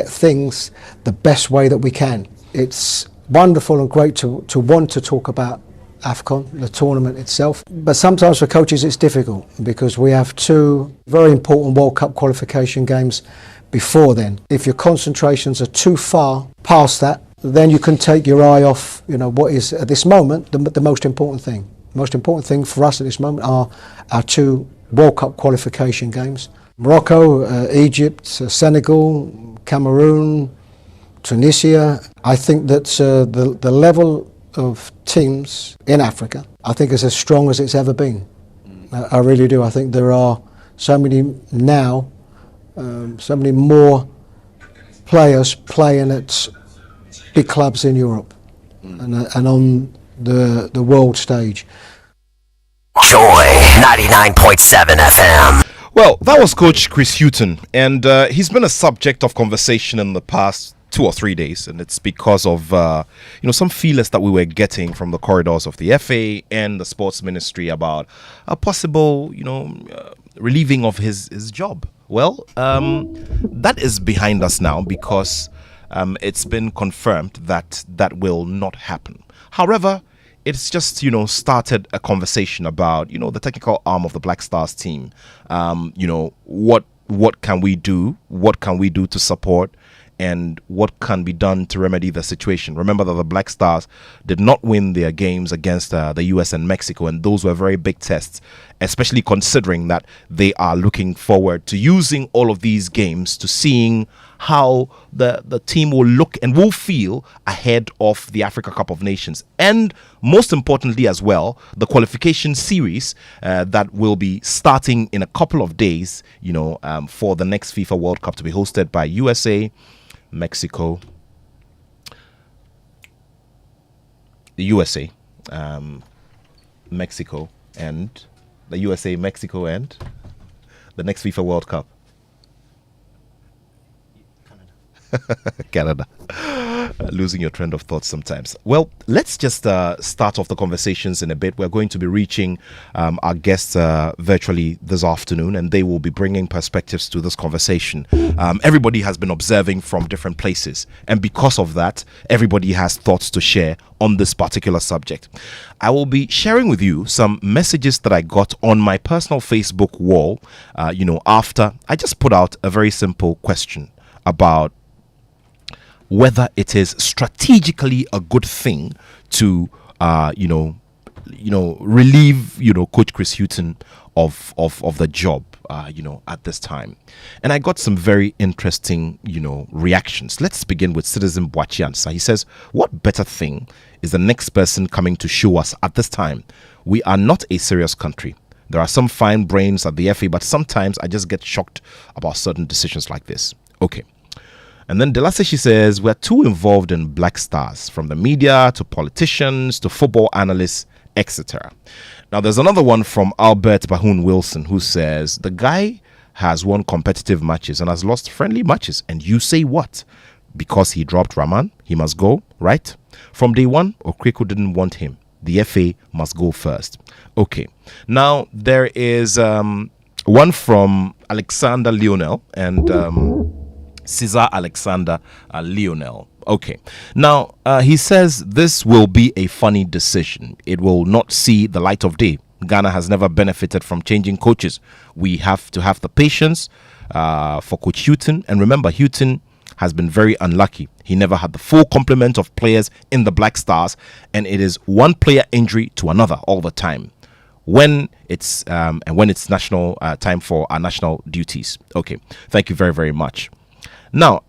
things the best way that we can. It's wonderful and great to want to talk about AFCON, the tournament itself, but sometimes for coaches it's difficult because we have two very important World Cup qualification games before then. If your concentrations are too far past that, then you can take your eye off, what is at this moment the most important thing. The most important thing for us at this moment are our two World Cup qualification games. Morocco, Egypt, Senegal, Cameroon, Tunisia. I think that the level of teams in Africa, I think, is as strong as it's ever been. I really do. I think there are so many now, so many more players playing at big clubs in Europe and on the world stage. Joy 99.7 FM. Well, that was Coach Chris Houghton, and he's been a subject of conversation in the past 2 or 3 days, and it's because of some feelers that we were getting from the corridors of the FA and the sports ministry about a possible relieving of his job. Well, that is behind us now because it's been confirmed that that will not happen. However, it's just, started a conversation about, the technical arm of the Black Stars team. What can we do? What can we do to support? And what can be done to remedy the situation? Remember that the Black Stars did not win their games against the US and Mexico, and those were very big tests, especially considering that they are looking forward to using all of these games to seeing how the team will look and will feel ahead of the Africa Cup of Nations. And most importantly as well, the qualification series that will be starting in a couple of days, for the next FIFA World Cup to be hosted by USA, Mexico, the USA, Mexico, and the USA, Mexico, and the next FIFA World Cup. Canada. Losing your trend of thought sometimes. Well, let's just start off the conversations in a bit. We're going to be reaching our guests virtually this afternoon, and they will be bringing perspectives to this conversation. Everybody has been observing from different places, and because of that, everybody has thoughts to share on this particular subject. I will be sharing with you some messages that I got on my personal Facebook wall, after I just put out a very simple question about whether it is strategically a good thing to, relieve, Coach Chris Houghton of the job, at this time. And I got some very interesting, reactions. Let's begin with Citizen Boachiansa. He says, what better thing is the next person coming to show us at this time? We are not a serious country. There are some fine brains at the FA, but sometimes I just get shocked about certain decisions like this. Okay. And then Delase, she says, we're too involved in Black Stars, from the media to politicians to football analysts, etc. Now, there's another one from Albert Bahun Wilson who says, the guy has won competitive matches and has lost friendly matches. And you say what? Because he dropped Rahman, he must go, right? From day one, Okreko didn't want him. The FA must go first. Okay. Now, there is one from Alexander Lionel and Cesar Alexander Lionel. Okay. Now, he says this will be a funny decision. It will not see the light of day. Ghana has never benefited from changing coaches. We have to have the patience for Coach Houghton. And remember, Houghton has been very unlucky. He never had the full complement of players in the Black Stars, and it is one player injury to another all the time when it's national time for our national duties. Okay. Thank you very, very much. Now,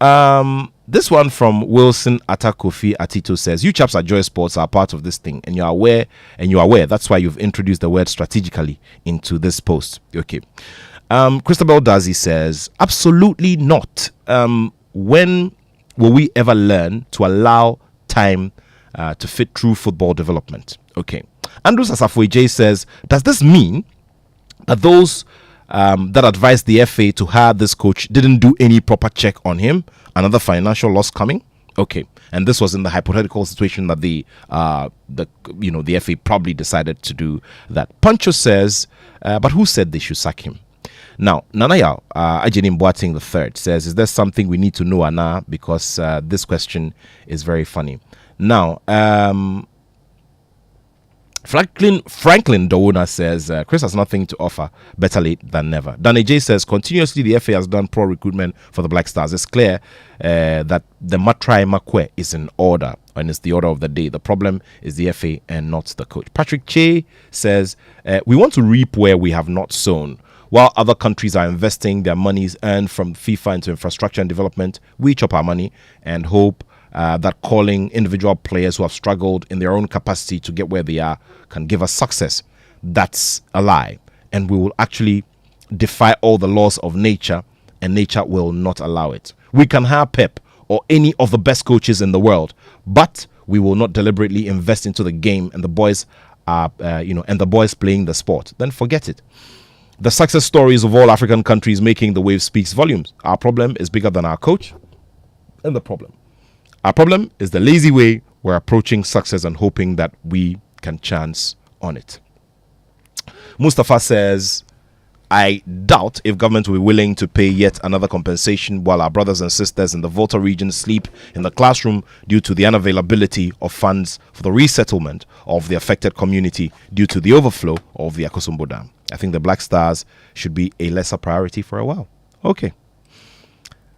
this one from Wilson Atakofi Atito says, you chaps at Joy Sports are part of this thing, and you're aware. That's why you've introduced the word strategically into this post. Okay. Christabel Dazi says, absolutely not. When will we ever learn to allow time to fit true football development? Okay. Andrews Asafwe J says, does this mean that those that advised the FA to hire this coach didn't do any proper check on him? Another financial loss coming? Okay. And this was in the hypothetical situation that the FA probably decided to do that. Pancho says, but who said they should sack him? Now, Nanaya Ajenim Boateng the third says, is there something we need to know, Anna? Because this question is very funny. Now, Franklin Dowona says, Chris has nothing to offer. Better late than never. Danny J says, continuously the FA has done pro recruitment for the Black Stars. It's clear that the Matrai Makwe is in order, and it's the order of the day. The problem is the FA and not the coach. Patrick Che says, we want to reap where we have not sown. While other countries are investing their monies earned from FIFA into infrastructure and development, we chop our money and hope that calling individual players who have struggled in their own capacity to get where they are can give us success. That's a lie. And we will actually defy all the laws of nature, and nature will not allow it. We can hire Pep or any of the best coaches in the world, but we will not deliberately invest into the game and the boys are, and the boys playing the sport. Then forget it. The success stories of all African countries making the wave speaks volumes. Our problem is bigger than our coach and the problem. Our problem is the lazy way we're approaching success and hoping that we can chance on it. Mustafa says, I doubt if government will be willing to pay yet another compensation while our brothers and sisters in the Volta region sleep in the classroom due to the unavailability of funds for the resettlement of the affected community due to the overflow of the Akosombo Dam. I think the Black Stars should be a lesser priority for a while. Okay.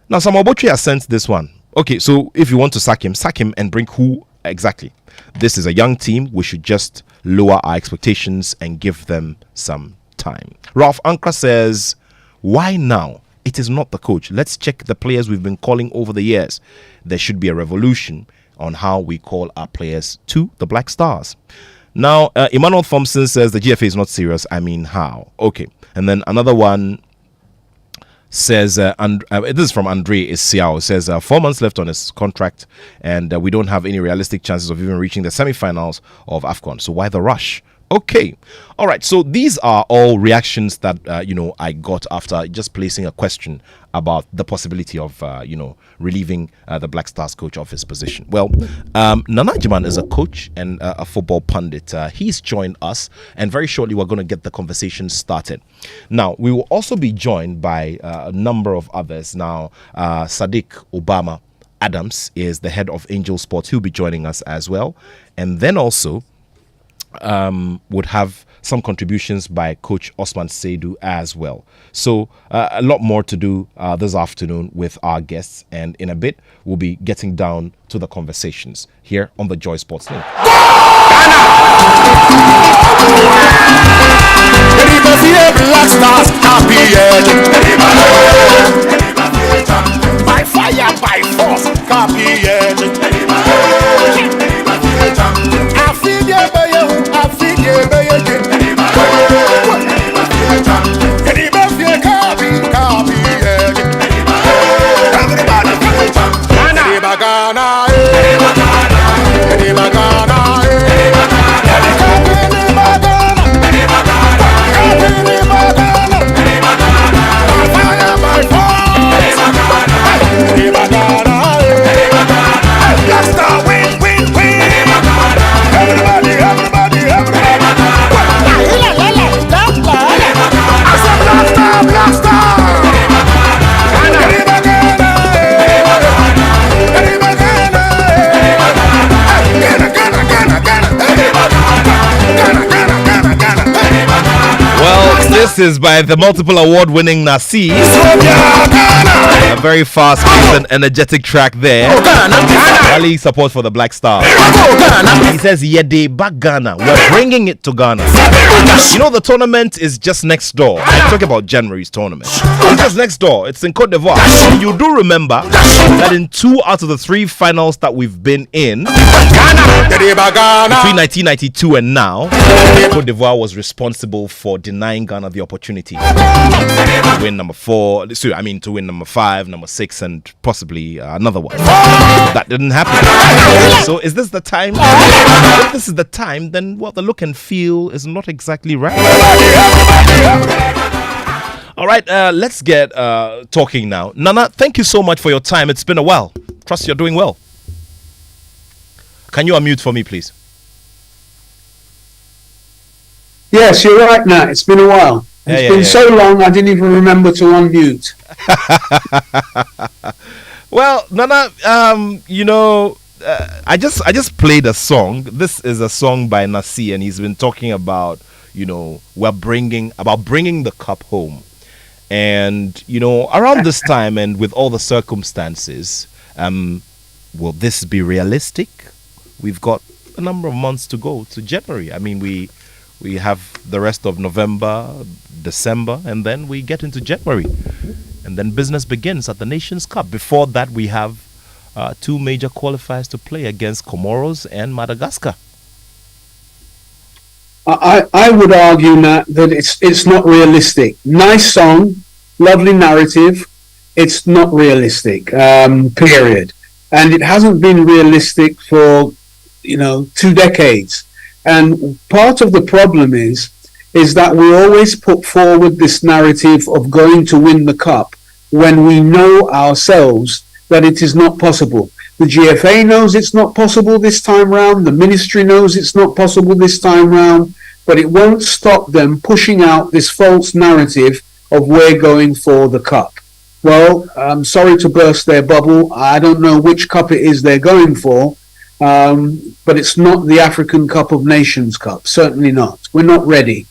Now, Samobochi has sent this one. Okay, so if you want to sack him and bring who exactly? This is a young team. We should just lower our expectations and give them some time. Ralph Ankra says, why now? It is not the coach. Let's check the players we've been calling over the years. There should be a revolution on how we call our players to the Black Stars. Now, Emmanuel Thompson says the GFA is not serious. I mean, how? Okay. And then another one says, this is from Andre Isiao, says 4 months left on his contract and we don't have any realistic chances of even reaching the semi-finals of AFCON. So why the rush? Okay. All right. So these are all reactions that, I got after just placing a question about the possibility of, relieving the Black Stars coach of his position. Well, Nana Jiman is a coach and a football pundit. He's joined us, and very shortly we're going to get the conversation started. Now, we will also be joined by a number of others. Now, Sadiq Obama Adams is the head of Angel Sports. He'll be joining us as well. And then also, would have some contributions by Coach Osman Seidu as well. So a lot more to do this afternoon with our guests, and in a bit we'll be getting down to the conversations here on the Joy Sports Link. By fire, by force, This is by the multiple award-winning Nasir. A very fast-paced and energetic track there. Rally support for the Black Stars. He says, Yede back Ghana. We're bringing it to Ghana. You know, the tournament is just next door. I'm talking about January's tournament. It's just next door. It's in Cote d'Ivoire. You do remember that in 2 out of the 3 finals that we've been in, between 1992 and now, Cote d'Ivoire was responsible for denying Ghana the opportunity to win number 4, to win number 5, number 6, and possibly another one. That didn't happen. So is this the time? If this is the time, then the look and feel is not exactly right. All right, let's get talking now. Nana, thank you so much for your time. It's been a while. Trust you're doing well. Can you unmute for me, please? Yes, you're right, Nat. It's been a while. It's been so long, I didn't even remember to unmute. Well, Nana, I just played a song. This is a song by Nasi, and he's been talking about, bringing the cup home, and around this time and with all the circumstances, will this be realistic? We've got a number of months to go to January. I mean, we have the rest of November, December, and then we get into January. And then business begins at the Nations Cup. Before that, we have two major qualifiers to play against Comoros and Madagascar. I would argue, Nat, that it's not realistic. Nice song, lovely narrative. It's not realistic, period. And it hasn't been realistic for 2 decades. And part of the problem is that we always put forward this narrative of going to win the cup when we know ourselves that it is not possible. The GFA knows it's not possible this time round. The ministry knows it's not possible this time round. But it won't stop them pushing out this false narrative of we're going for the cup. Well, I'm sorry to burst their bubble. I don't know which cup it is they're going for. But it's not the African Cup of Nations Cup. Certainly not. We're not ready.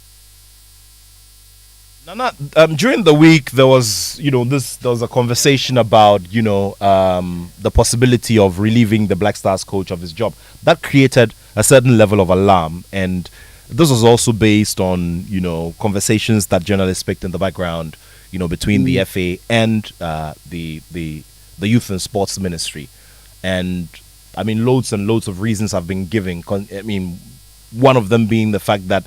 Nana, during the week there was, there was a conversation about, the possibility of relieving the Black Stars coach of his job. That created a certain level of alarm, and this was also based on, conversations that journalists picked in the background, between the FA and the Youth and Sports Ministry, and I mean, loads and loads of reasons have been given. I mean, one of them being the fact that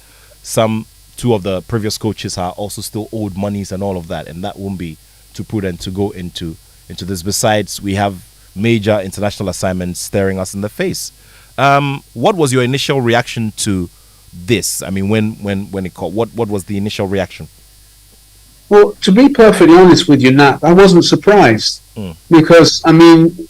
two of the previous coaches are also still owed monies and all of that, and that won't be too prudent to go into this. Besides, we have major international assignments staring us in the face. What was your initial reaction to this? I mean, when it called, what was the initial reaction? Well, to be perfectly honest with you, Nat, I wasn't surprised because, I mean,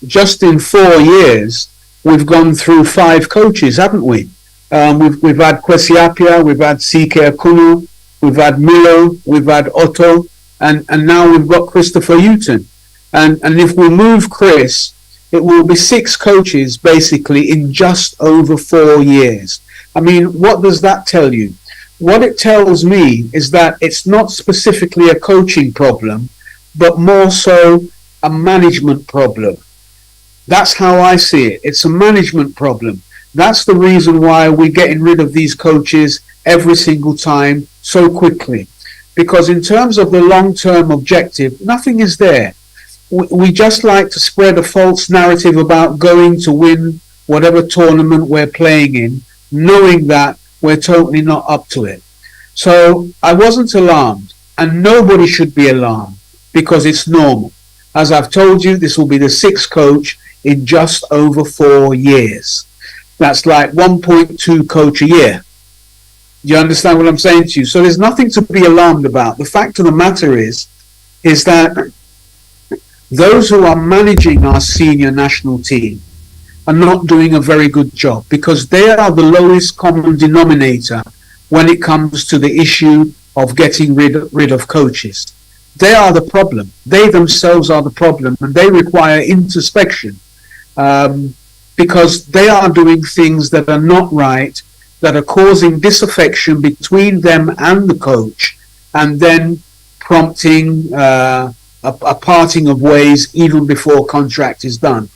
just in 4 years, we've gone through 5 coaches, haven't we? We've had Kwesi Appiah, we've had CK Akunu, we've had Milo, we've had Otto, and now we've got Christopher Houghton. And if we move Chris, it will be 6 coaches basically in just over 4 years. I mean, what does that tell you? What it tells me is that it's not specifically a coaching problem, but more so a management problem. That's how I see it. It's a management problem. That's the reason why we're getting rid of these coaches every single time so quickly. Because in terms of the long-term objective, nothing is there. We just like to spread a false narrative about going to win whatever tournament we're playing in, knowing that we're totally not up to it. So I wasn't alarmed, and nobody should be alarmed because it's normal. As I've told you, this will be the 6th coach in just over 4 years. That's like 1.2 coach a year. You understand what I'm saying to you? So there's nothing to be alarmed about. The fact of the matter is that those who are managing our senior national team are not doing a very good job because they are the lowest common denominator when it comes to the issue of getting rid of coaches. They are the problem. They themselves are the problem, and they require introspection because they are doing things that are not right, that are causing disaffection between them and the coach, and then prompting a parting of ways even before contract is done.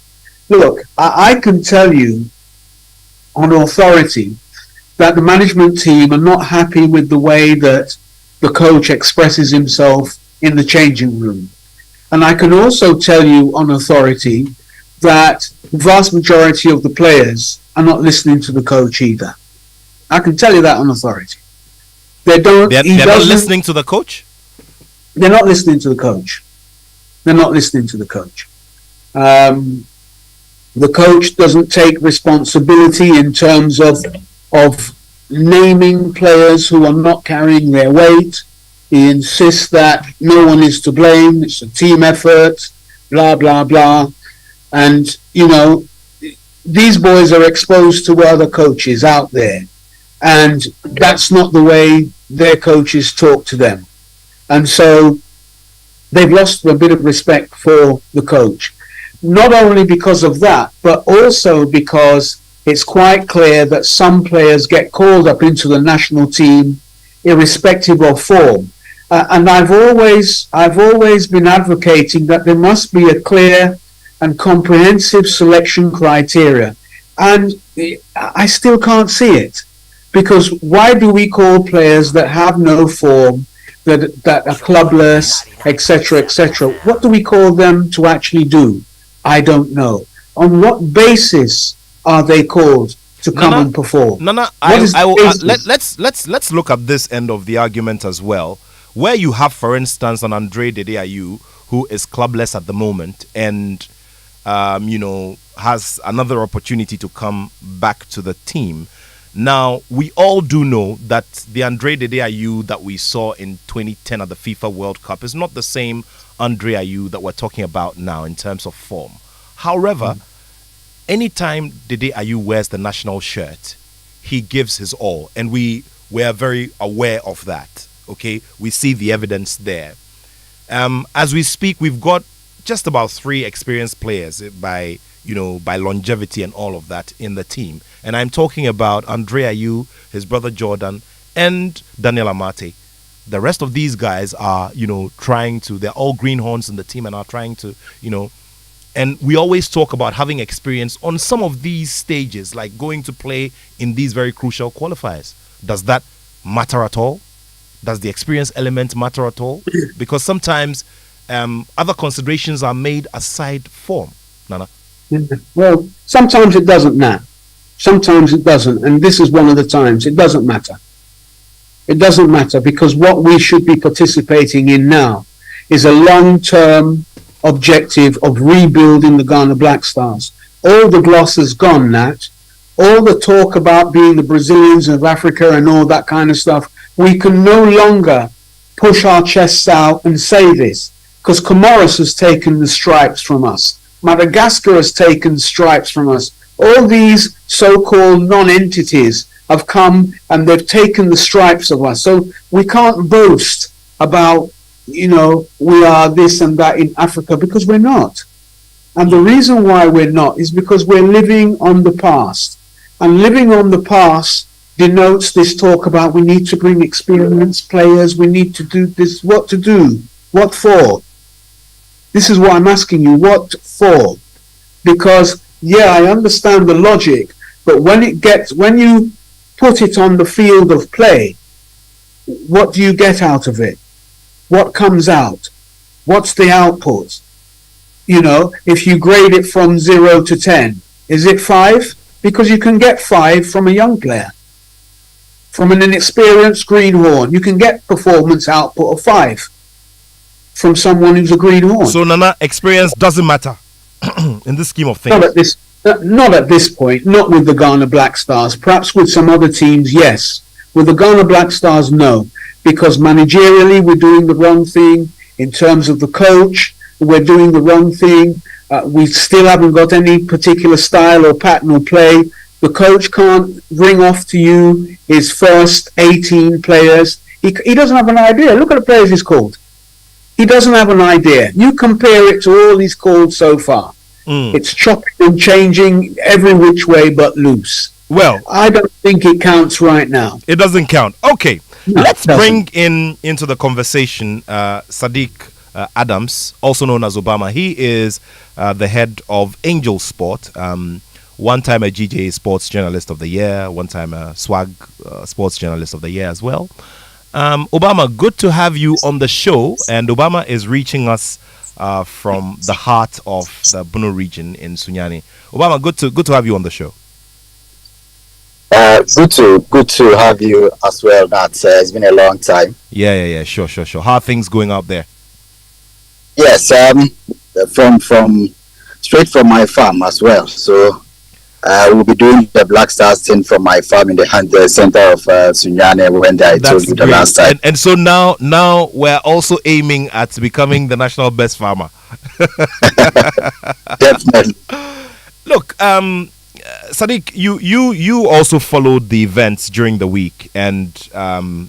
Look, I can tell you on authority that the management team are not happy with the way that the coach expresses himself in the changing room. And I can also tell you on authority that the vast majority of the players are not listening to the coach either. I can tell you that on authority. They're not listening to the coach? They're not listening to the coach. They're not listening to the coach. The coach doesn't take responsibility in terms of naming players who are not carrying their weight. He insists that no one is to blame. It's a team effort, blah, blah, blah. And, these boys are exposed to other coaches out there. And that's not the way their coaches talk to them. And so they've lost a bit of respect for the coach. Not only because of that, but also because it's quite clear that some players get called up into the national team irrespective of form. And I've always been advocating that there must be a clear and comprehensive selection criteria. And I still can't see it. Because why do we call players that have no form, that are clubless, etc., etc.? What do we call them to actually do? I don't know. On what basis are they called to come and perform? Nana, let's look at this end of the argument as well, where you have, for instance, an Andre Dede Ayew who is clubless at the moment and has another opportunity to come back to the team. Now, we all do know that the Andre Dede Ayew that we saw in 2010 at the FIFA World Cup is not the same Andre Ayew that we're talking about now in terms of form. However, anytime Dede Ayew wears the national shirt, he gives his all, and we are very aware of that. Okay, we see the evidence there. As we speak, we've got just about 3 experienced players by longevity and all of that in the team. And I'm talking about Andre Ayew, his brother Jordan, and Daniel Amate. The rest of these guys are, they're all greenhorns in the team and are trying to, and we always talk about having experience on some of these stages, like going to play in these very crucial qualifiers. Does that matter at all? Does the experience element matter at all? Because sometimes other considerations are made aside form. Nana? Well, sometimes it doesn't matter. Sometimes it doesn't. And this is one of the times. It doesn't matter. It doesn't matter because what we should be participating in now is a long-term objective of rebuilding the Ghana Black Stars. All the gloss has gone, Nat. All the talk about being the Brazilians of Africa and all that kind of stuff. We can no longer push our chests out and say this because Comoros has taken the stripes from us. Madagascar has taken stripes from us. All these so-called non-entities have come and they've taken the stripes of us. So we can't boast about, we are this and that in Africa because we're not. And the reason why we're not is because we're living on the past. And living on the past denotes this talk about we need to bring experienced players, we need to do this, what to do, what for? This is what I'm asking you, what for? Because, I understand the logic, but when you put it on the field of play, what do you get out of it? What comes out? What's the output? If you grade it from 0 to 10, is it 5? Because you can get 5 from a young player. From an inexperienced greenhorn, you can get performance output of 5 from someone who's a greenhorn. So, Nana, experience doesn't matter in this scheme of things. Not at this point. Not with the Ghana Black Stars. Perhaps with some other teams, yes. With the Ghana Black Stars, no. Because managerially, we're doing the wrong thing. In terms of the coach, we're doing the wrong thing. We still haven't got any particular style or pattern or play. The coach can't bring off to you his first 18 players. He doesn't have an idea. Look at the players he's called. He doesn't have an idea. You compare it to all he's called so far. It's chopping and changing every which way but loose. Well, I don't think it counts right now. It doesn't count. Okay, no, let's bring into the conversation Sadiq Adams, also known as Obama. He is the head of Angel Sport. One time a GJ Sports Journalist of the Year, one time a Swag Sports Journalist of the Year as well. Obama, good to have you on the show. And Obama is reaching us from the heart of the Bunu region in Sunyani. Obama, good to have you on the show. Good to have you as well. It's been a long time. Yeah. Sure. How are things going out there? Yes, from straight from my farm as well. So we'll be doing the Black Stars thing from my farm in the center of Sunyani when I told you the last time. And so now we're also aiming at becoming the national best farmer. Definitely. Look, Sadiq, you also followed the events during the week, and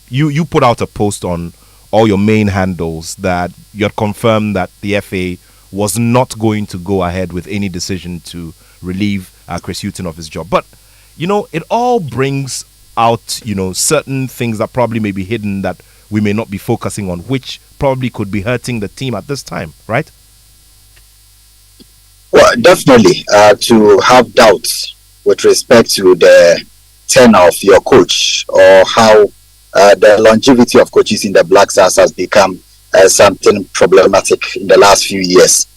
you put out a post on all your main handles that you had confirmed that the FA was not going to go ahead with any decision to relieve Chris Houghton of his job. But it all brings out certain things that probably may be hidden that we may not be focusing on, which probably could be hurting the team at this time, right? Well, definitely, to have doubts with respect to the tenure of your coach, or how the longevity of coaches in the Black Stars has become something problematic in the last few years.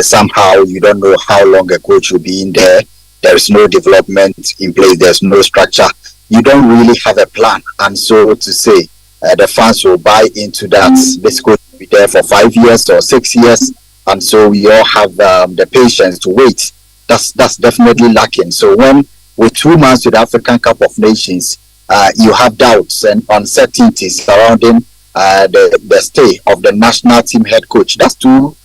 Somehow you don't know how long a coach will be in there. There is no development in place. There's no structure. You don't really have a plan. And so to say, the fans will buy into that. This coach will be there for 5 years or 6 years. And so we all have the patience to wait. That's definitely lacking. So when with 2 months to the African Cup of Nations, you have doubts and uncertainties surrounding the stay of the national team head coach. That's a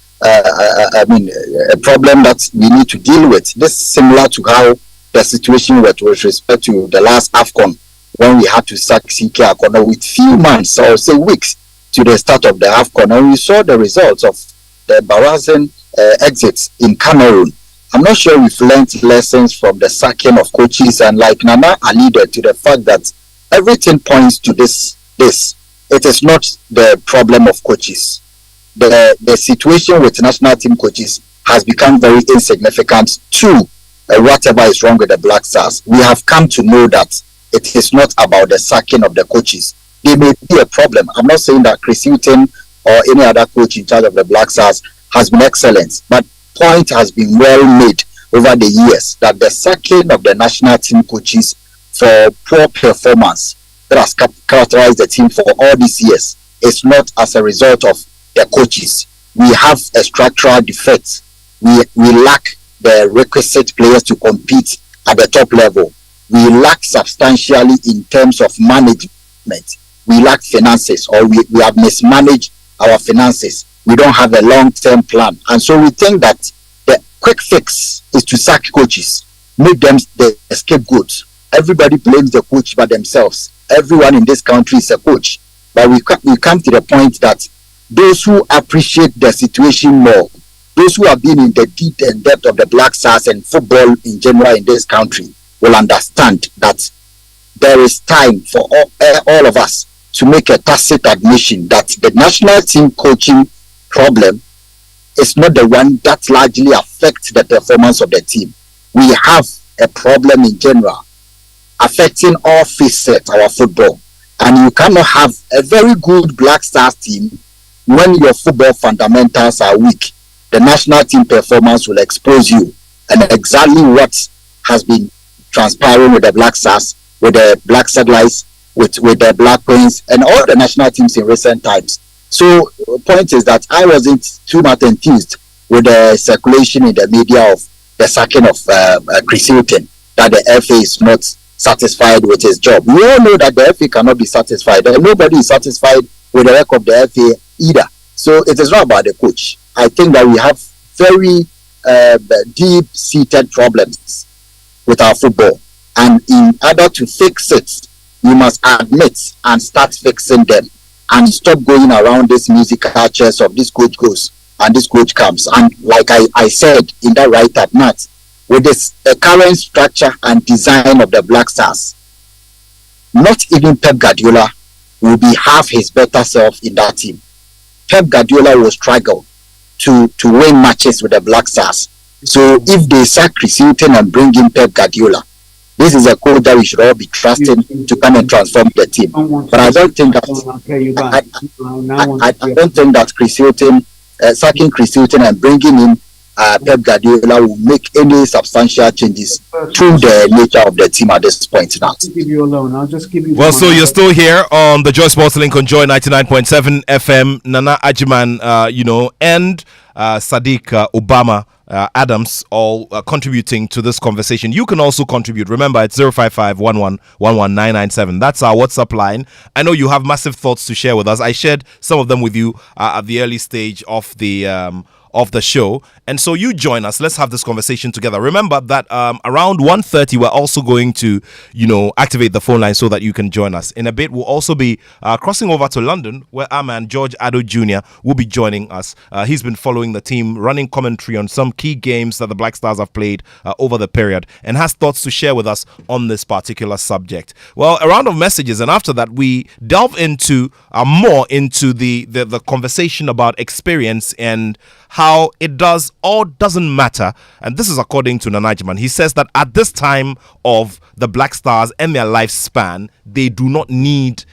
problem that we need to deal with. This is similar to how the situation with respect to the last AFCON, when we had to sack CK Akono with few months or say weeks to the start of the AFCON, and we saw the results of the embarrassing exits in Cameroon. I'm not sure we've learned lessons from the sacking of coaches, and like Nana alluded to the fact that everything points to this. It is not the problem of coaches. The situation with national team coaches has become very insignificant to whatever is wrong with the Black Stars. We have come to know that it is not about the sacking of the coaches. They may be a problem. I'm not saying that Chris Houghton or any other coach in charge of the Black Stars has been excellent, but point has been well made over the years that the sacking of the national team coaches for poor performance that has characterized the team for all these years is not as a result of the coaches. We have a structural defect. We lack the requisite players to compete at the top level. We lack substantially in terms of management. We lack finances, or we have mismanaged our finances. We don't have a long-term plan. And so we think that the quick fix is to sack coaches, make them the scapegoats. Everybody blames the coach by themselves. Everyone in this country is a coach. But we come to the point that those who appreciate the situation more, those who have been in the deep and depth of the Black Stars and football in general in this country, will understand that there is time for all of us to make a tacit admission that the national team coaching problem is not the one that largely affects the performance of the team. We have a problem in general affecting all facets of our football, and you cannot have a very good Black Stars team when your football fundamentals are weak. The national team performance will expose you, and exactly what has been transpiring with the Black Stars, with the Black Satellites, with the Black Queens, and all the national teams in recent times. So the point is that I wasn't too much enthused with the circulation in the media of the sacking of Chris Houghton, that the FA is not satisfied with his job. We all know that the FA cannot be satisfied, and nobody is satisfied with the work of the FA either. So it is not about the coach. I think that we have very deep-seated problems with our football, and in order to fix it, we must admit and start fixing them, and stop going around this musical chairs of this coach goes and this coach comes. And like I said in that write-up, Nat, with this current structure and design of the Black Stars, not even Pep Guardiola will be half his better self in that team. Pep Guardiola will struggle to win matches with the Black Stars. So if they sack Chris Houghton and bring in Pep Guardiola, this is a coach that we should all be trusting to come and transform the team. But I don't think that I don't think that Chris Houghton, sacking Chris Houghton and bringing in Pep Guardiola will make any substantial changes to the nature of the team at this point now. I'll just give you. Well, so you're still here on the Joy Sports Link on Joy 99.7 FM. Nana Ajiman, and Sadiq Obama Adams all contributing to this conversation. You can also contribute. Remember, it's 055-11-11997. That's our WhatsApp line. I know you have massive thoughts to share with us. I shared some of them with you at the early stage of the of the show. And so you join us. Let's have this conversation together. Remember that around 1:30, we're also going to, activate the phone line so that you can join us. In a bit, we'll also be crossing over to London, where our man George Attoh Jr. will be joining us. He's been following the team, running commentary on some key games that the Black Stars have played over the period, and has thoughts to share with us on this particular subject. Well, a round of messages, and after that, we delve into more into the conversation about experience and how it does or doesn't matter. And this is according to Nanajiman. He says that at this time of the Black Stars and their lifespan, they do not need,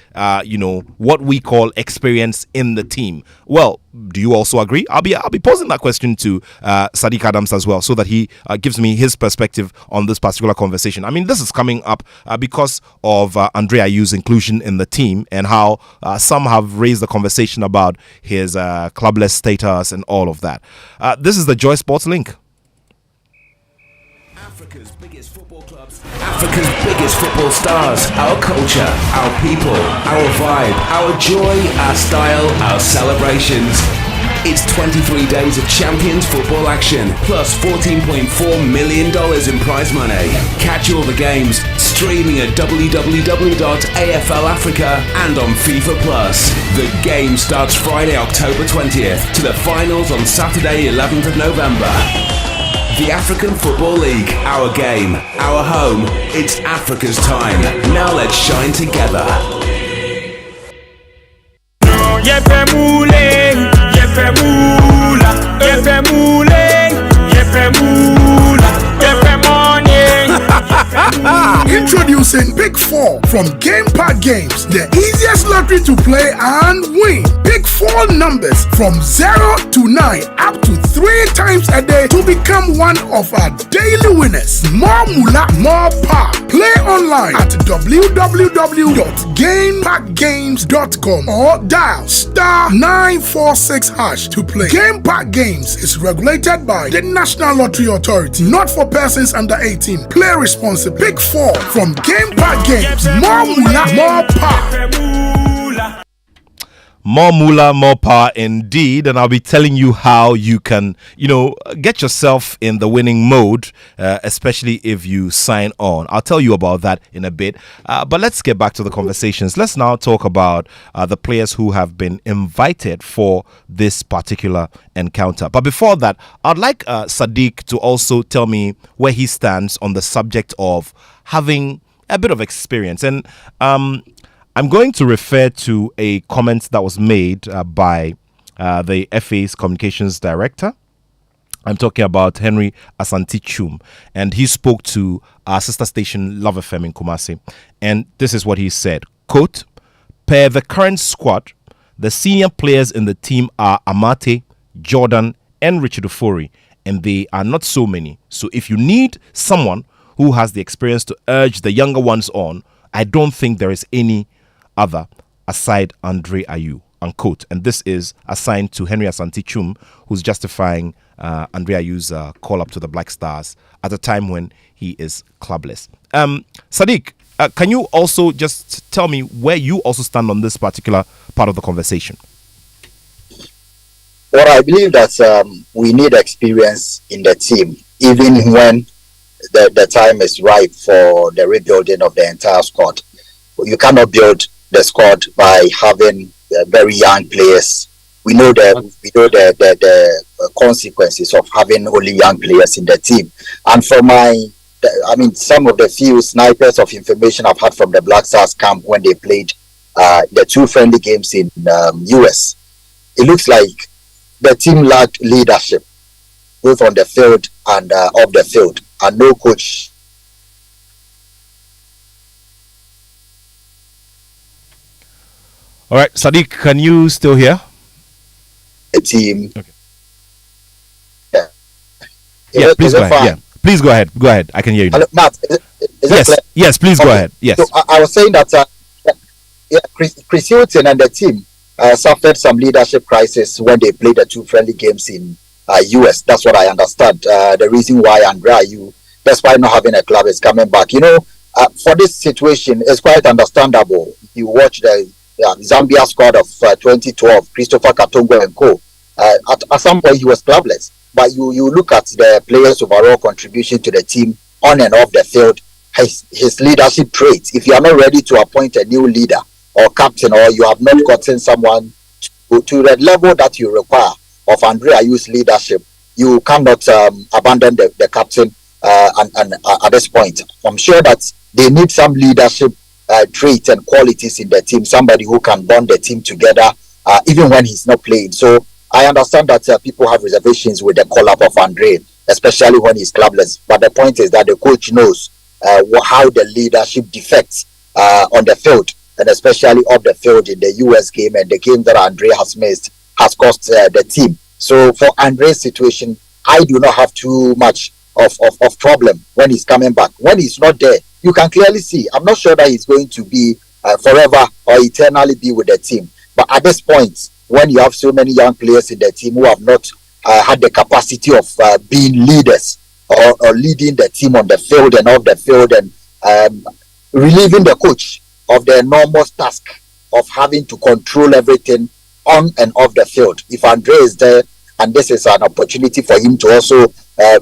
what we call experience in the team. Well, do you also agree? I'll be posing that question to Sadiq Adams as well, so that he gives me his perspective on this particular conversation. I mean, this is coming up because of Andre Ayew's inclusion in the team, and how some have raised the conversation about his clubless status and all of that. This is the Joy Sports Link. Africa's biggest football clubs, Africa's biggest football stars, our culture, our people, our vibe, our joy, our style, our celebrations. It's 23 days of Champions football action, plus $14.4 million in prize money. Catch all the games streaming at www.AFL Africa and on FIFA Plus. The game starts Friday, October 20th, to the finals on Saturday, 11th of November. The African Football League, our game, our home. It's Africa's time. Now let's shine together. Yepe mule, yepe mula, yepe mule, yepe mula, yepe money. Introducing Pick 4 from Game Park Games, the easiest lottery to play and win. Pick 4 numbers from 0 to 9 up to 3 times a day to become one of our daily winners. More moolah, more power. Play online at www.gameparkgames.com or dial *946# to play. Game Park Games is regulated by the National Lottery Authority, not for persons under 18. Play responsibly. Pick 4 from Game Park Games. More moolah, more power. More moolah, more power indeed. And I'll be telling you how you can, get yourself in the winning mode, especially if you sign on. I'll tell you about that in a bit. But let's get back to the conversations. Let's now talk about the players who have been invited for this particular encounter. But before that, I'd like Sadiq to also tell me where he stands on the subject of having a bit of experience. And I'm going to refer to a comment that was made by the FA's communications director. I'm talking about Henry Asante Chum, and he spoke to our sister station Love FM in Kumasi. And this is what he said, quote, "Per the current squad, the senior players in the team are Amate, Jordan, and Richard Ofori, and they are not so many. So if you need someone who has the experience to urge the younger ones on, I don't think there is any other aside Andre Ayew," unquote. And this is assigned to Henry Asante Chum, who's justifying Andre Ayew's call up to the Black Stars at a time when he is clubless. Sadiq, can you also just tell me where you also stand on this particular part of the conversation? Well, I believe that we need experience in the team, even when the time is ripe for the rebuilding of the entire squad. You cannot build the squad by having very young players. We know the consequences of having only young players in the team. And for some of the few snipers of information I've had from the Black Stars camp when they played the 2 friendly games in US, it looks like the team lacked leadership, both on the field and off the field, and no coach. All right, Sadiq, can you still hear? The team. Okay. Yeah. Please go ahead. Yeah, please go ahead. Go ahead. I can hear you now. Hello, Matt, Yes, please go ahead. Yes. So I was saying that Chris Houghton and the team suffered some leadership crisis when they played the 2 friendly games in US. That's what I understand. The reason why Andre Ayew, despite not having a club, is coming back. For this situation, it's quite understandable. You watch the Zambia squad of 2012, Christopher Katongo and co. At some point, he was clubless. But you look at the players' overall contribution to the team on and off the field, his leadership traits. If you are not ready to appoint a new leader or captain, or you have not gotten someone to the level that you require of Andre Ayew's leadership, you cannot abandon the captain. And at this point, I'm sure that they need some leadership traits and qualities in the team. Somebody who can bond the team together, even when he's not playing. So I understand that people have reservations with the call-up of Andre, especially when he's clubless. But the point is that the coach knows how the leadership defects on the field, and especially off the field in the US game and the game that Andre has missed has cost the team. So for Andre's situation, I do not have too much of problem when he's coming back. When he's not there, you can clearly see. I'm not sure that he's going to be forever or eternally be with the team. But at this point, when you have so many young players in the team who have not had the capacity of being leaders or leading the team on the field and off the field, and relieving the coach of the enormous task of having to control everything on and off the field. If Andre is there, and this is an opportunity for him to also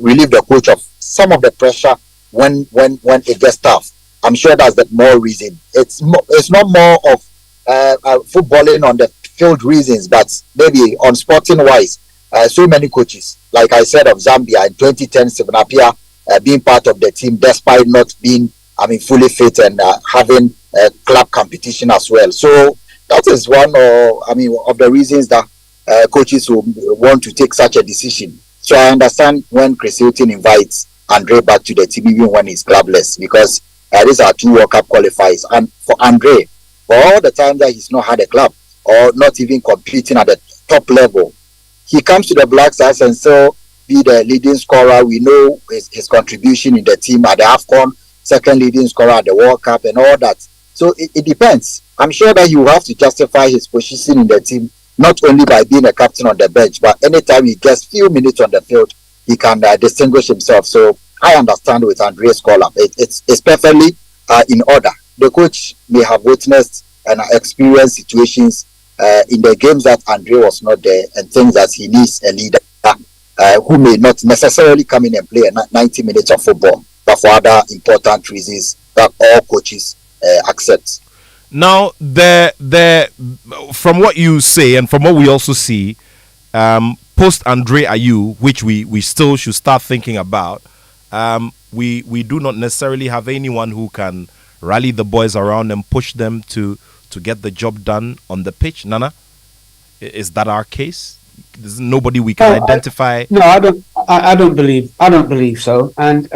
relieve the coach of some of the pressure when it gets tough, I'm sure that's the more reason. It's not more of footballing on the field reasons, but maybe on sporting wise, so many coaches, like I said, of Zambia in 2010, Sivanapia being part of the team despite not being, fully fit and having club competition as well. So that is one of the reasons that coaches will want to take such a decision. So I understand when Chris Houghton invites Andre back to the team, even when he's clubless, because these are 2 World Cup qualifiers. And for Andre, for all the time that he's not had a club or not even competing at the top level, he comes to the Black Stars and still be the leading scorer. We know his contribution in the team at the AFCON, second leading scorer at the World Cup and all that. So it depends. I'm sure that he will have to justify his position in the team, not only by being a captain on the bench, but anytime he gets few minutes on the field, he can distinguish himself. So I understand with Andre's call-up. It's perfectly in order. The coach may have witnessed and experienced situations in the games that Andre was not there, and things that he needs a leader who may not necessarily come in and play 90 minutes of football, but for other important reasons that all coaches accept. Now, from what you say and from what we also see, post Andre Ayew, which we still should start thinking about, we do not necessarily have anyone who can rally the boys around and push them to get the job done on the pitch. Nana, is that our case? There's nobody we can identify. I don't believe so. And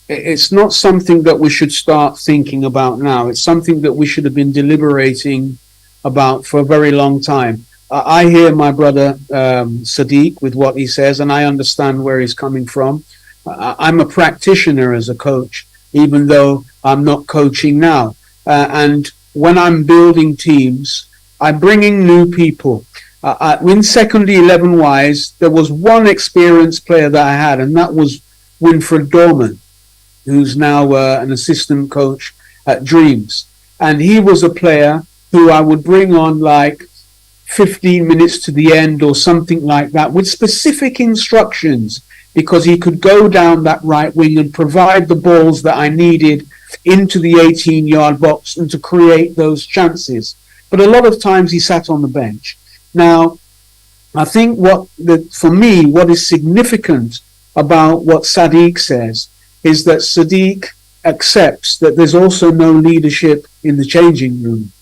it's not something that we should start thinking about now. It's something that we should have been deliberating about for a very long time. I hear my brother Sadiq with what he says, and I understand where he's coming from. I'm a practitioner as a coach, even though I'm not coaching now. And when I'm building teams, I'm bringing new people. In secondary 11-wise, there was one experienced player that I had, and that was Winfred Dorman, who's now an assistant coach at Dreams. And he was a player who I would bring on like 15 minutes to the end or something like that with specific instructions, because he could go down that right wing and provide the balls that I needed into the 18-yard box and to create those chances. But a lot of times he sat on the bench. Now, I think for me, what is significant about what Sadiq says is that Sadiq accepts that there's also no leadership in the changing room.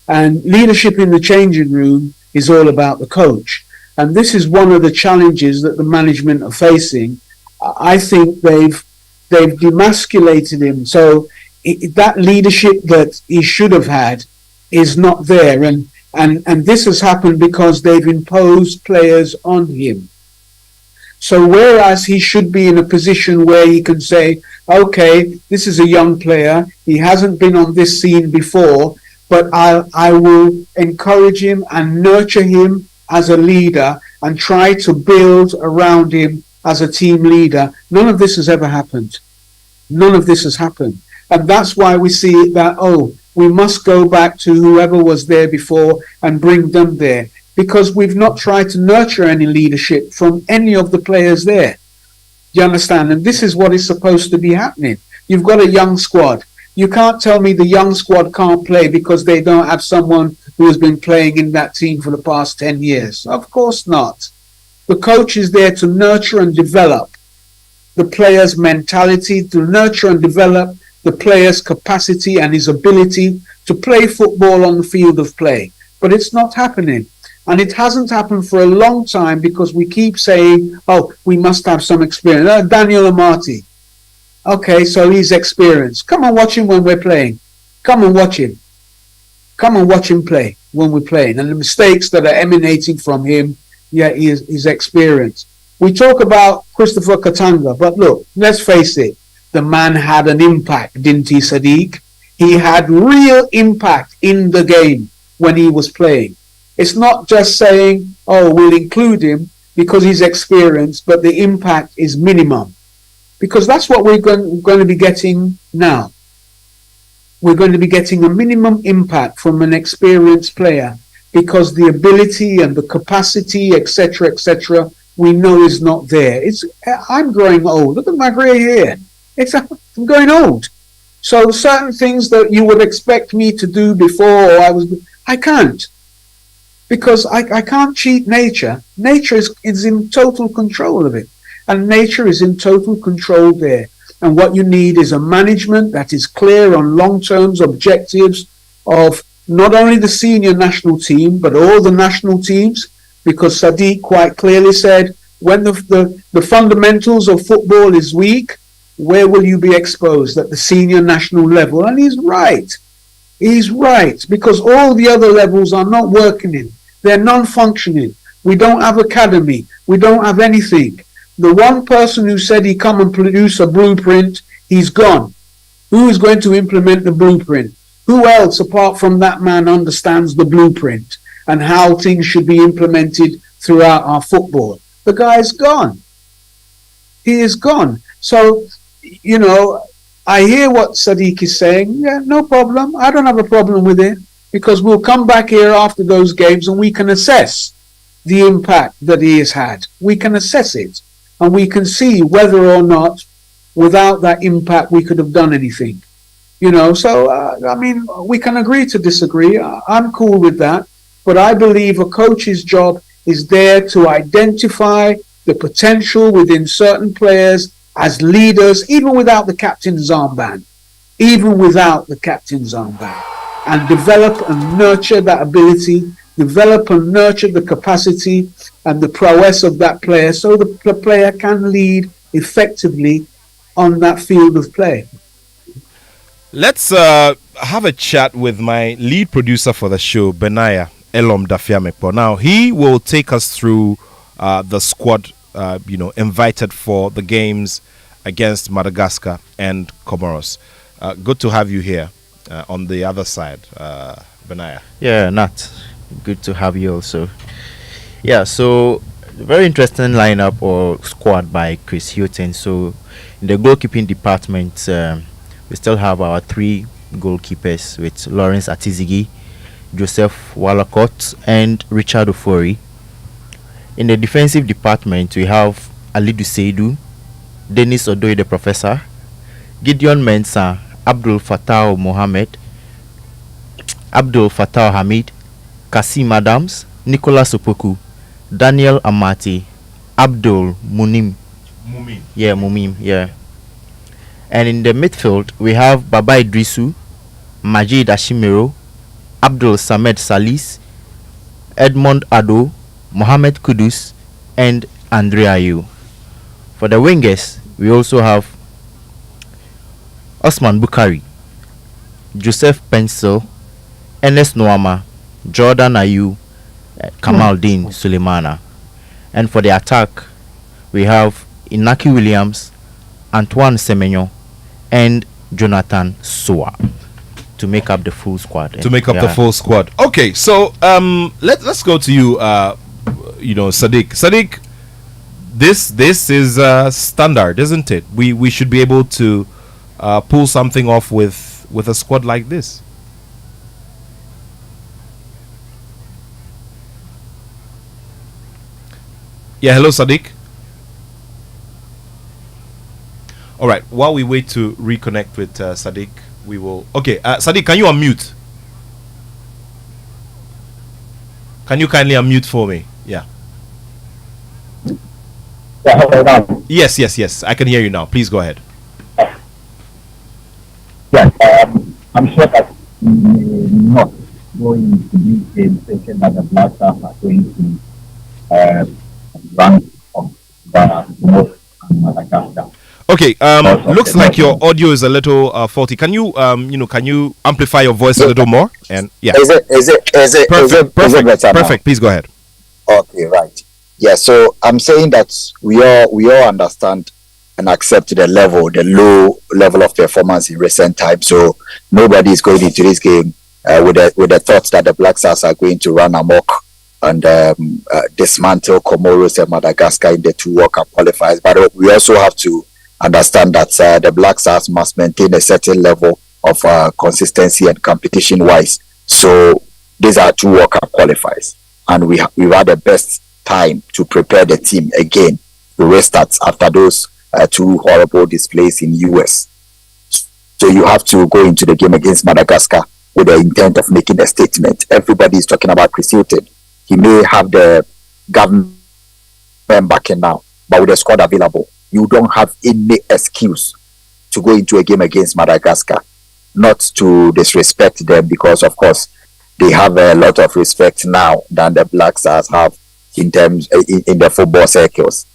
And leadership in the changing room is all about the coach. And this is one of the challenges that the management are facing. I think they've demasculated him. So that leadership that he should have had is not there. And this has happened because they've imposed players on him. So whereas he should be in a position where he can say, okay, this is a young player, he hasn't been on this scene before, but I will encourage him and nurture him as a leader and try to build around him as a team leader. None of this has ever happened. None of this has happened. And that's why we see that, we must go back to whoever was there before and bring them there. because we've not tried to nurture any leadership from any of the players there. You understand? And this is what is supposed to be happening. You've got a young squad. You can't tell me the young squad can't play because they don't have someone who has been playing in that team for the past 10 years. Of course not. The coach is there to nurture and develop the player's mentality, to nurture and develop the player's capacity and his ability to play football on the field of play. But it's not happening. And it hasn't happened for a long time because we keep saying, oh, we must have some experience. Daniel Amati. Okay, so he's experienced. Come and watch him when we're playing. Come and watch him. Come and watch him play when we're playing. And the mistakes that are emanating from him, yeah, he's experienced. We talk about Christopher Katanga, but look, let's face it. The man had an impact, didn't he, Sadiq? He had real impact in the game when he was playing. It's not just saying, oh, we'll include him because he's experienced, but the impact is minimum. Because that's what we're going to be getting now. We're going to be getting a minimum impact from an experienced player because the ability and the capacity, etc., we know is not there. I'm growing old. Look at my grey hair. I'm going old. So certain things that you would expect me to do before I can't. Because I can't cheat nature. Nature is in total control of it. And nature is in total control there. And what you need is a management that is clear on long-term objectives of not only the senior national team, but all the national teams. Because Sadiq quite clearly said, when the fundamentals of football is weak, where will you be exposed? At the senior national level. And he's right. He's right. Because all the other levels are not working in. They're non-functioning. We don't have academy. We don't have anything. The one person who said he come and produce a blueprint, he's gone. Who is going to implement the blueprint? Who else apart from that man understands the blueprint and how things should be implemented throughout our football? The guy's gone. He is gone. So, you know, I hear what Sadiq is saying. Yeah, no problem. I don't have a problem with it because we'll come back here after those games and we can assess the impact that he has had. We can assess it. And we can see whether or not, without that impact, we could have done anything. You know, so, I mean, we can agree to disagree. I'm cool with that. But I believe a coach's job is there to identify the potential within certain players as leaders, even without the captain's armband. Even without the captain's armband. And develop and nurture that ability, develop and nurture the capacity and the prowess of that player so the player can lead effectively on that field of play. Let's have a chat with my lead producer for the show, Benaya Elom Dafiamekpo. Now, he will take us through the squad, invited for the games against Madagascar and Comoros. Good to have you here on the other side, Benaya. Yeah, Nat. Good to have you also. Yeah, so very interesting lineup or squad by Chris Houghton. So in the goalkeeping department, we still have our three goalkeepers with Lawrence Atizigi, Joseph Wallacott, and Richard Ofori. In the defensive department, we have Alidu Seidu, Dennis Odoi the Professor, Gideon Mensah, Abdul Fattah Mohammed, Abdul Fattah Hamid, Kasim Adams, Nicholas Opoku, Daniel Amati, Abdul Mumim. Yeah, Mumim, yeah. And in the midfield, we have Baba Idrisu, Majid Ashimiro, Abdul Samed Salis, Edmond Ado, Mohamed Kudus, and Andre Ayew. For the wingers, we also have Osman Bukari, Joseph Pencil, Ernest Noama, Jordan Ayew, Kamaldeen Sulemana. And for the attack, we have Inaki Williams, Antoine Semenyo, and Jonathan Soa to make up the full squad. The full squad. Okay, so let's go to you. Sadiq. Sadiq, this is standard, isn't it? We should be able to pull something off with a squad like this. Yeah, hello, Sadiq. All right, while we wait to reconnect with Sadiq, we will. Okay, Sadiq, can you unmute? Can you kindly unmute for me? Yeah. Yes. I can hear you now. Please go ahead. Yes, I'm sure that we may not go into this game thinking that the Black Stars are going to run of the Madagascar. Okay. Looks like your audio is a little faulty. Can you can you amplify your voice a little more? And yeah. Is it Perfect. Please go ahead. Okay, right. Yeah, so I'm saying that we all understand and accept the low level of performance in recent times. So nobody is going into this game with the thoughts that the Black Stars are going to run amok and dismantle Comoros and Madagascar in the 2 World Cup qualifiers. But we also have to understand that the Black Stars must maintain a certain level of consistency and competition-wise. So these are 2 World Cup qualifiers, and we've had the best time to prepare the team again to restart after those 2 horrible displays in US. So you have to go into the game against Madagascar with the intent of making a statement. Everybody is talking about Chris Houghton. He may have the government backing now, but with the squad available, you don't have any excuse to go into a game against Madagascar. Not to disrespect them, because of course they have a lot of respect now than the Black Stars have in the football circles.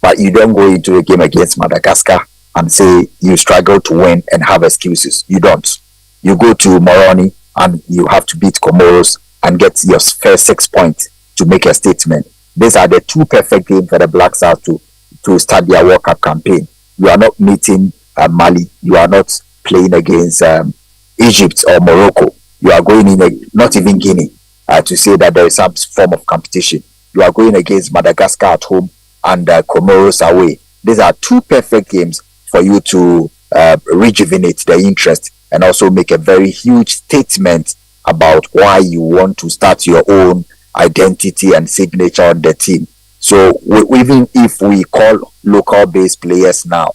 But you don't go into a game against Madagascar and say you struggle to win and have excuses. You don't. You go to Moroni and you have to beat Comoros and get your first 6 points to make a statement. These are the 2 perfect games for the Black Stars to start their World Cup campaign. You are not meeting Mali. You are not playing against Egypt or Morocco. You are going in, not even Guinea, to say that there is some form of competition. You are going against Madagascar at home and Comoros away. These are 2 perfect games for you to rejuvenate the interest and also make a very huge statement about why you want to start your own identity and signature on the team. So even if we call local based players now,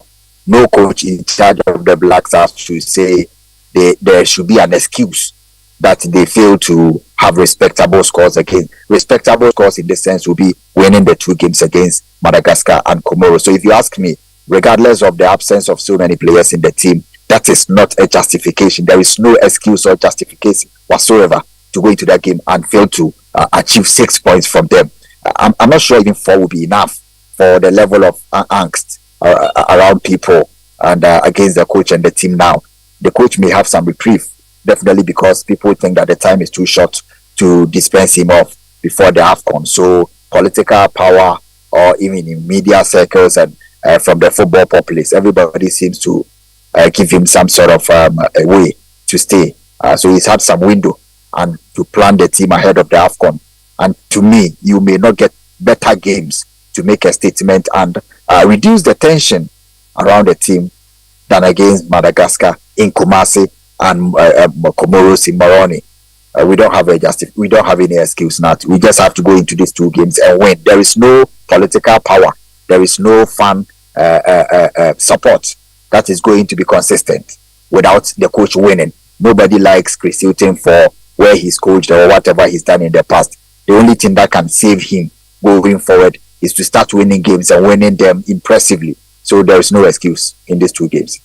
no coach in charge of the Black Stars should say there should be an excuse that they fail to have respectable scores again. Respectable scores in this sense will be winning the 2 games against Madagascar and Comoros. So if you ask me, regardless of the absence of so many players in the team, that is not a justification. There is no excuse or justification whatsoever to go into that game and fail to achieve 6 points from them. I'm not sure even 4 will be enough for the level of angst around people and against the coach and the team now. The coach may have some reprieve, definitely, because people think that the time is too short to dispense him off before the AFCON. So political power, or even in media circles and from the football populace, everybody seems to give him some sort of a way to stay. So he's had some window and to plan the team ahead of the AFCON. And to me, you may not get better games to make a statement and reduce the tension around the team than against Madagascar in Kumasi and Comoros in Moroni. We don't have any excuse now. We just have to go into these 2 games and win. There is no political power. There is no fan support that is going to be consistent without the coach winning. Nobody likes Chris Houghton for where he's coached or whatever he's done in the past. The only thing that can save him going forward is to start winning games and winning them impressively. So there is no excuse in these 2 games.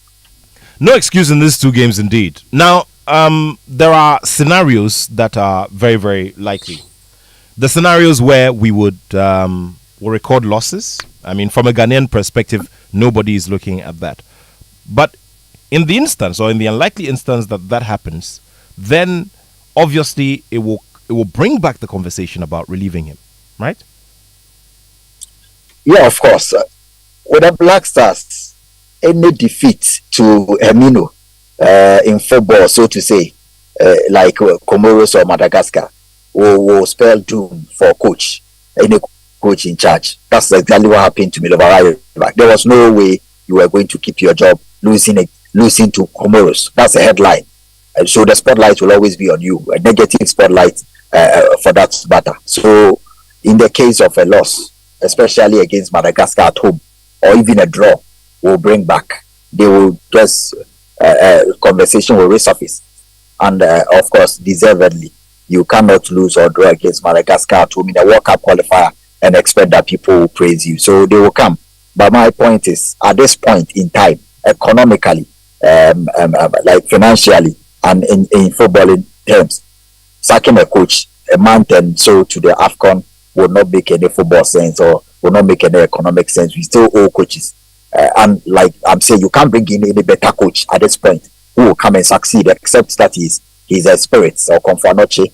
No excuse in these 2 games, indeed. Now, there are scenarios that are very, very likely. The scenarios where we would will record losses. I mean, from a Ghanaian perspective, nobody is looking at that. But in the instance, or in the unlikely instance that happens, then obviously it will bring back the conversation about relieving him, right? Yeah, of course. With the Black Stars, any defeat to Hermino in football, so to say, like Comoros or Madagascar, will spell doom for any coach in charge. That's exactly what happened to Milovara. There was no way you were going to keep your job losing to Comoros. That's a headline. So the spotlight will always be on you, a negative spotlight for that matter. So in the case of a loss, especially against Madagascar at home, or even a draw, will bring back. They will just conversation will resurface, and of course, deservedly, you cannot lose or draw against Madagascar at home in a World Cup qualifier and expect that people will praise you. So they will come. But my point is, at this point in time, economically, like financially, and in footballing terms, sacking a coach a month and so to the AFCON will not make any football sense or will not make any economic sense. We still owe coaches. And like I'm saying, you can't bring in any better coach at this point who will come and succeed, except that he's a spirit or Confanoche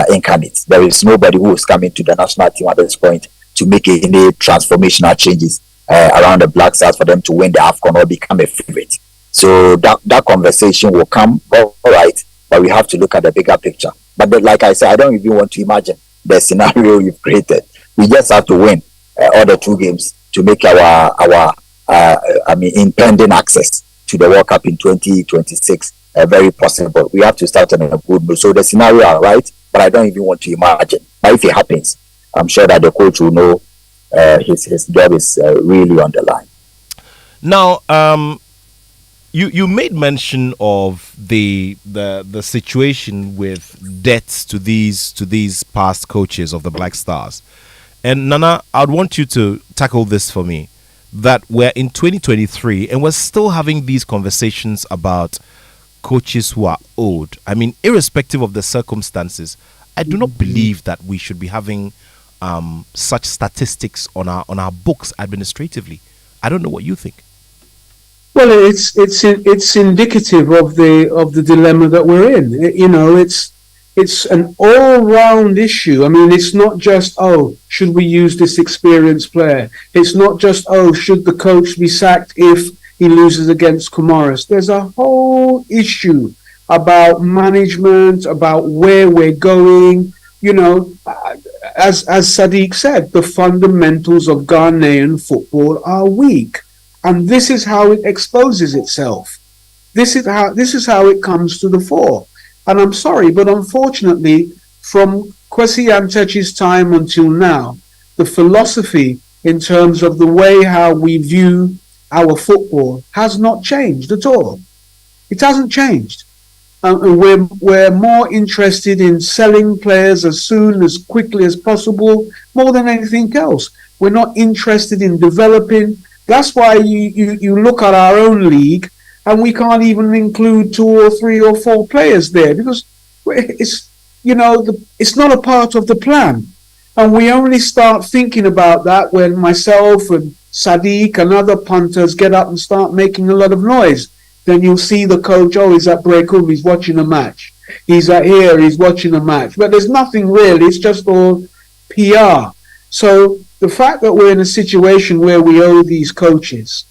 incarnate. There is nobody who is coming to the national team at this point to make any transformational changes around the Black Stars for them to win the AFCON or become a favorite. So that conversation will come, all right, but we have to look at the bigger picture. But like I said, I don't even want to imagine the scenario you've created. We just have to win all the 2 games to make our impending access to the World Cup in 2026 very possible. We have to start on a good note. So the scenario are right, but I don't even want to imagine. But if it happens, I'm sure that the coach will know his job is really on the line. Now, you made mention of the situation with debts to these past coaches of the Black Stars, and Nana, I'd want you to tackle this for me. That we're in 2023 and we're still having these conversations about coaches who are owed. I mean, irrespective of the circumstances, I do not believe that we should be having such statistics on our books administratively. I don't know what you think. Well, it's indicative of the dilemma that we're in. It's an all-round issue. I mean, it's not just, should we use this experienced player? It's not just, should the coach be sacked if he loses against Comoros? There's a whole issue about management, about where we're going. As Sadiq said, the fundamentals of Ghanaian football are weak. And this is how it exposes itself. This is how it comes to the fore. And I'm sorry, but unfortunately, from Kwesi Antechi's time until now, the philosophy in terms of the way how we view our football has not changed at all. It hasn't changed. We're more interested in selling players as soon, as quickly as possible, more than anything else. We're not interested in developing. That's why you look at our own league, and we can't even include 2 or 3 or 4 players there because it's not a part of the plan. And we only start thinking about that when myself and Sadiq and other punters get up and start making a lot of noise. Then you'll see the coach, he's at Breakum, he's watching a match. He's at here, he's watching a match. But there's nothing really, it's just all PR. So the fact that we're in a situation where we owe these coaches,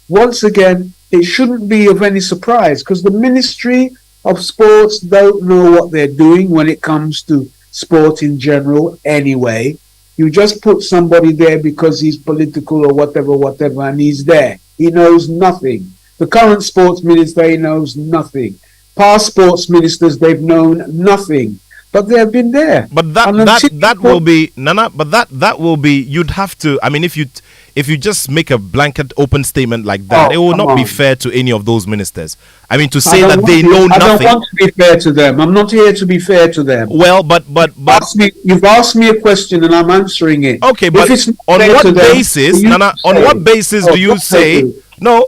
once again, it shouldn't be of any surprise because the Ministry of Sports don't know what they're doing when it comes to sport in general anyway. You just put somebody there because he's political or whatever, and he's there. He knows nothing. The current sports minister, he knows nothing. Past sports ministers, they've known nothing. But they have been there. But that will be Nana. But that will be. You'd have to. I mean, if you just make a blanket open statement like that, it will not be fair to any of those ministers. I mean, to say that they know nothing. I don't want to be fair to them. I'm not here to be fair to them. Well, but you've asked me a question and I'm answering it. Okay, but on what basis, Nana? On what basis do you say no?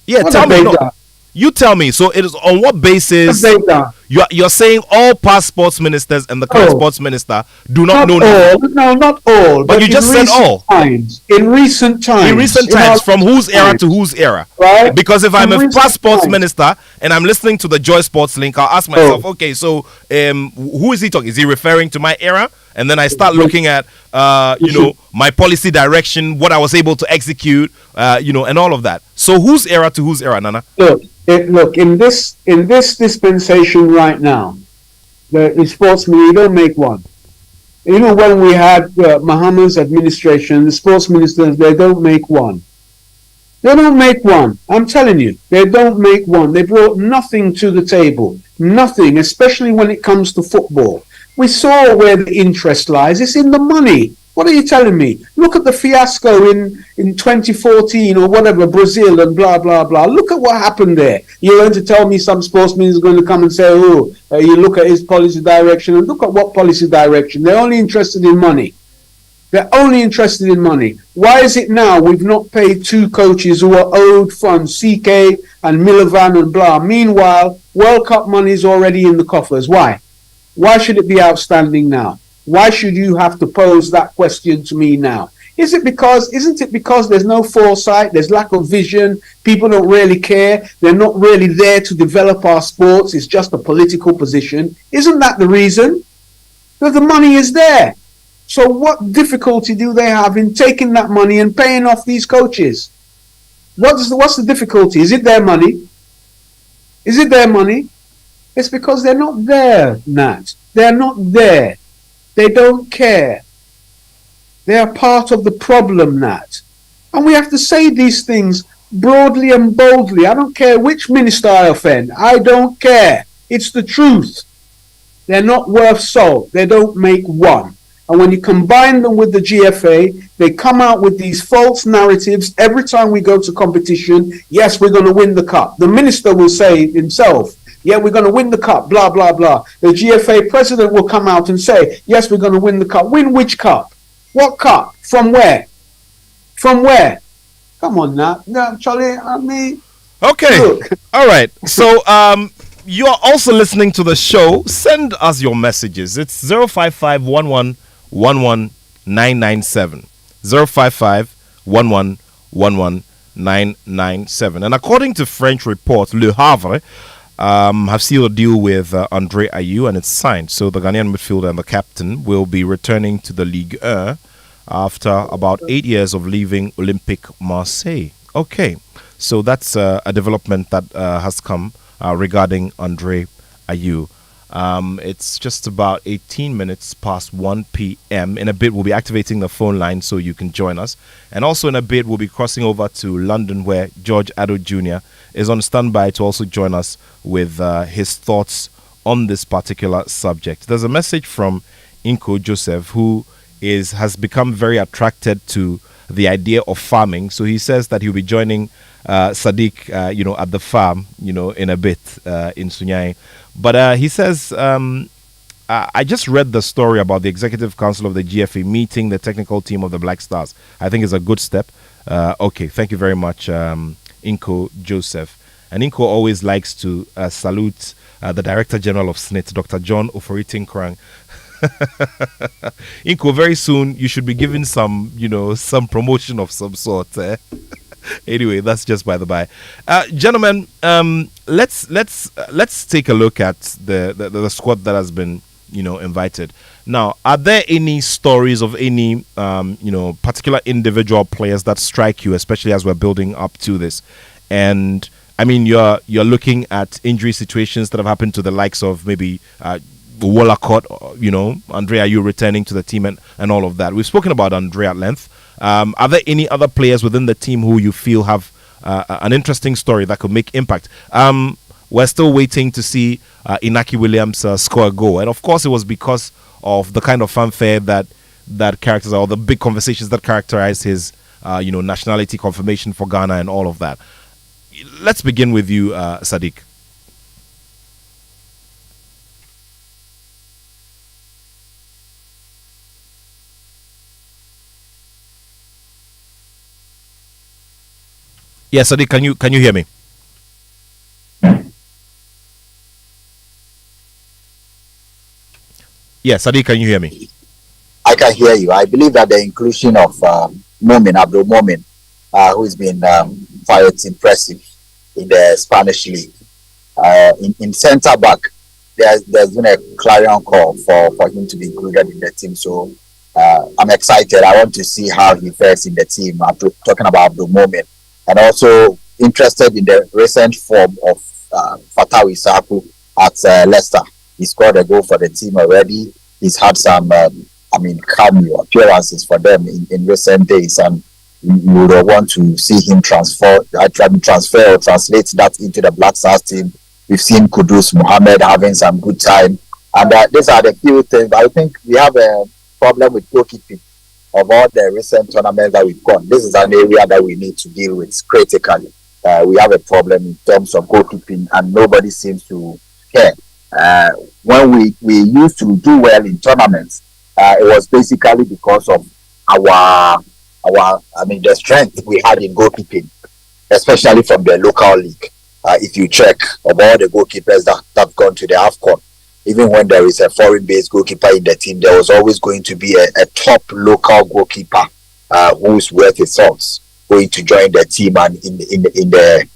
Yeah, tell me. No. You tell me. So it is on what basis you're saying all past sports ministers and the current sports minister do not know nothing? No, not all. But you just said all. In recent times. From whose era to whose era? Right. Because if I'm a past sports minister and I'm listening to the Joy Sports link, I'll ask myself, okay, so who is he talking? Is he referring to my era? And then I start looking at, my policy direction, what I was able to execute, and all of that. So whose era to whose era, Nana? Look, in this dispensation right now, the sportsmen, you don't make one. When we had Muhammad's administration, the sports ministers, they don't make one. They don't make one. I'm telling you, they don't make one. They brought nothing to the table. Nothing, especially when it comes to football. We saw where the interest lies. It's in the money. What are you telling me? Look at the fiasco in 2014 or whatever, Brazil and blah, blah, blah. Look at what happened there. You're going to tell me some sportsman is going to come and say, you look at his policy direction, and look at what policy direction. They're only interested in money. They're only interested in money. Why is it now we've not paid 2 coaches who are owed funds, CK and Milovan and blah? Meanwhile, World Cup money is already in the coffers. Why? Why should it be outstanding now? Why should you have to pose that question to me now? Isn't it because there's no foresight, there's lack of vision, people don't really care, they're not really there to develop our sports, it's just a political position? Isn't that the reason? That the money is there. So what difficulty do they have in taking that money and paying off these coaches? What's the difficulty? Is it their money? Is it their money? It's because they're not there, Nat. They're not there. They don't care. They are part of the problem, Nat. And we have to say these things broadly and boldly. I don't care which minister I offend. I don't care. It's the truth. They're not worth salt. They don't make one. And when you combine them with the GFA, they come out with these false narratives every time we go to competition. Yes, we're going to win the cup. The minister will say himself, yeah, we're going to win the cup, blah, blah, blah. The GFA president will come out and say, yes, we're going to win the cup. Win which cup? What cup? From where? From where? Come on now. No, Charlie, I mean... Okay. Look. All right. So, you are also listening to the show. Send us your messages. It's 055-11-11-997. 055-11-11-997. And according to French report, Le Havre have sealed a deal with Andre Ayew, and it's signed. So the Ghanaian midfielder and the captain will be returning to the Ligue 1 after about 8 years of leaving Olympique Marseille. Okay, so that's a development that has come regarding Andre Ayew. It's just about 18 minutes past 1 p.m. In a bit, we'll be activating the phone line so you can join us. And also in a bit, we'll be crossing over to London, where George Attoh Jr. is on standby to also join us with his thoughts on this particular subject. There's a message from Inko Joseph, who has become very attracted to the idea of farming. So he says that he'll be joining Sadiq, at the farm, in a bit in Sunyani. But he says, I just read the story about the Executive Council of the GFA meeting the technical team of the Black Stars. I think it's a good step. Okay, thank you very much, Inko Joseph. And Inko always likes to salute the Director General of SNIT, Dr. John Oforitin-Krang. Inko, very soon you should be given some promotion of some sort. Anyway, that's just by the by. Gentlemen, let's take a look at the squad that has been invited. Now, are there any stories of any particular individual players that strike you, especially as we're building up to this? And I mean, you're looking at injury situations that have happened to the likes of maybe Wallacott, Andre Ayew returning to the team and all of that. We've spoken about Andre at length. Are there any other players within the team who you feel have an interesting story that could make impact? We're still waiting to see Inaki Williams score a goal. And of course, it was because of the kind of fanfare that characterized, or the big conversations that characterized his nationality confirmation for Ghana and all of that. Let's begin with you, Sadiq. Yes, Sadiq, can you hear me? Yes, Sadiq, can you hear me? I can hear you. I believe that the inclusion of Abdul Momin, who's been quite impressive in the Spanish league, in centre back, there's been a clarion call for him to be included in the team. So I'm excited. I want to see how he fares in the team. I'm talking about Abdul Momin. And also interested in the recent form of Fatawi Saku at Leicester. He scored a goal for the team already. He's had some, cameo appearances for them in recent days, and you would want to see him transfer or translate that into the Black Stars team. We've seen Kudus Mohammed having some good time, and these are the few things. I think we have a problem with goalkeeping of all the recent tournaments that we've gone, this is an area that we need to deal with critically. We have a problem in terms of goalkeeping, and nobody seems to care. When we used to do well in tournaments, it was basically because of the strength we had in goalkeeping, especially from the local league. If you check of all the goalkeepers that have gone to the AFCON, even when there is a foreign-based goalkeeper in the team, there was always going to be a top local goalkeeper who's worth his salt going to join the team. And in the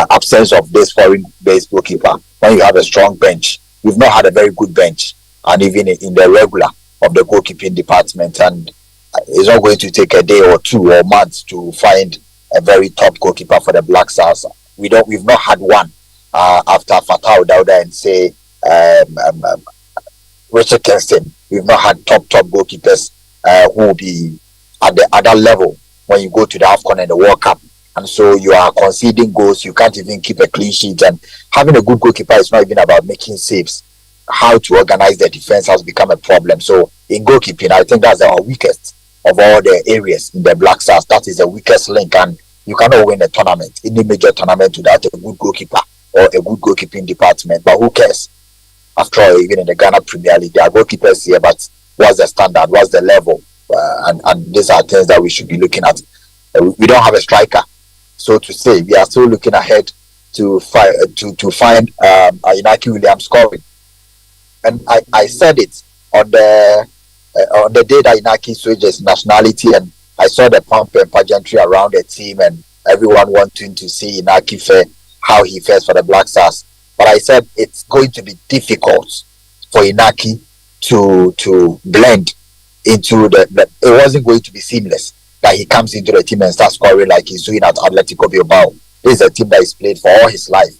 absence of this foreign-based goalkeeper, when you have a strong bench, we've not had a very good bench, and even in the regular of the goalkeeping department, and it's not going to take a day or two or months to find a very top goalkeeper for the Black Stars. We've not had one after Fatah Dauda and say Richard Kingston. We've not had top goalkeepers who will be at the other level when you go to the AFCON and the World Cup. And so you are conceding goals, you can't even keep a clean sheet, and having a good goalkeeper is not even about making saves. How to organize the defense has become a problem. So in goalkeeping, I think that's our weakest of all the areas in the Black Stars. That is the weakest link, and you cannot win a tournament, any major tournament, without a good goalkeeper or a good goalkeeping department. But who cares? After all, even in the Ghana Premier League, there are goalkeepers here, but what's the standard? What's the level? And these are things that we should be looking at. We don't have a striker, so to say. We are still looking ahead to find Inaki Williams scoring. And I said it on the day that Inaki switched his nationality, and I saw the pomp and pageantry around the team and everyone wanting to see Inaki fare, how he fares for the Black Stars. But I said it's going to be difficult for Inaki to blend into it wasn't going to be seamless that he comes into the team and starts scoring like he's doing at Atletico Bilbao. This is a team that he's played for all his life.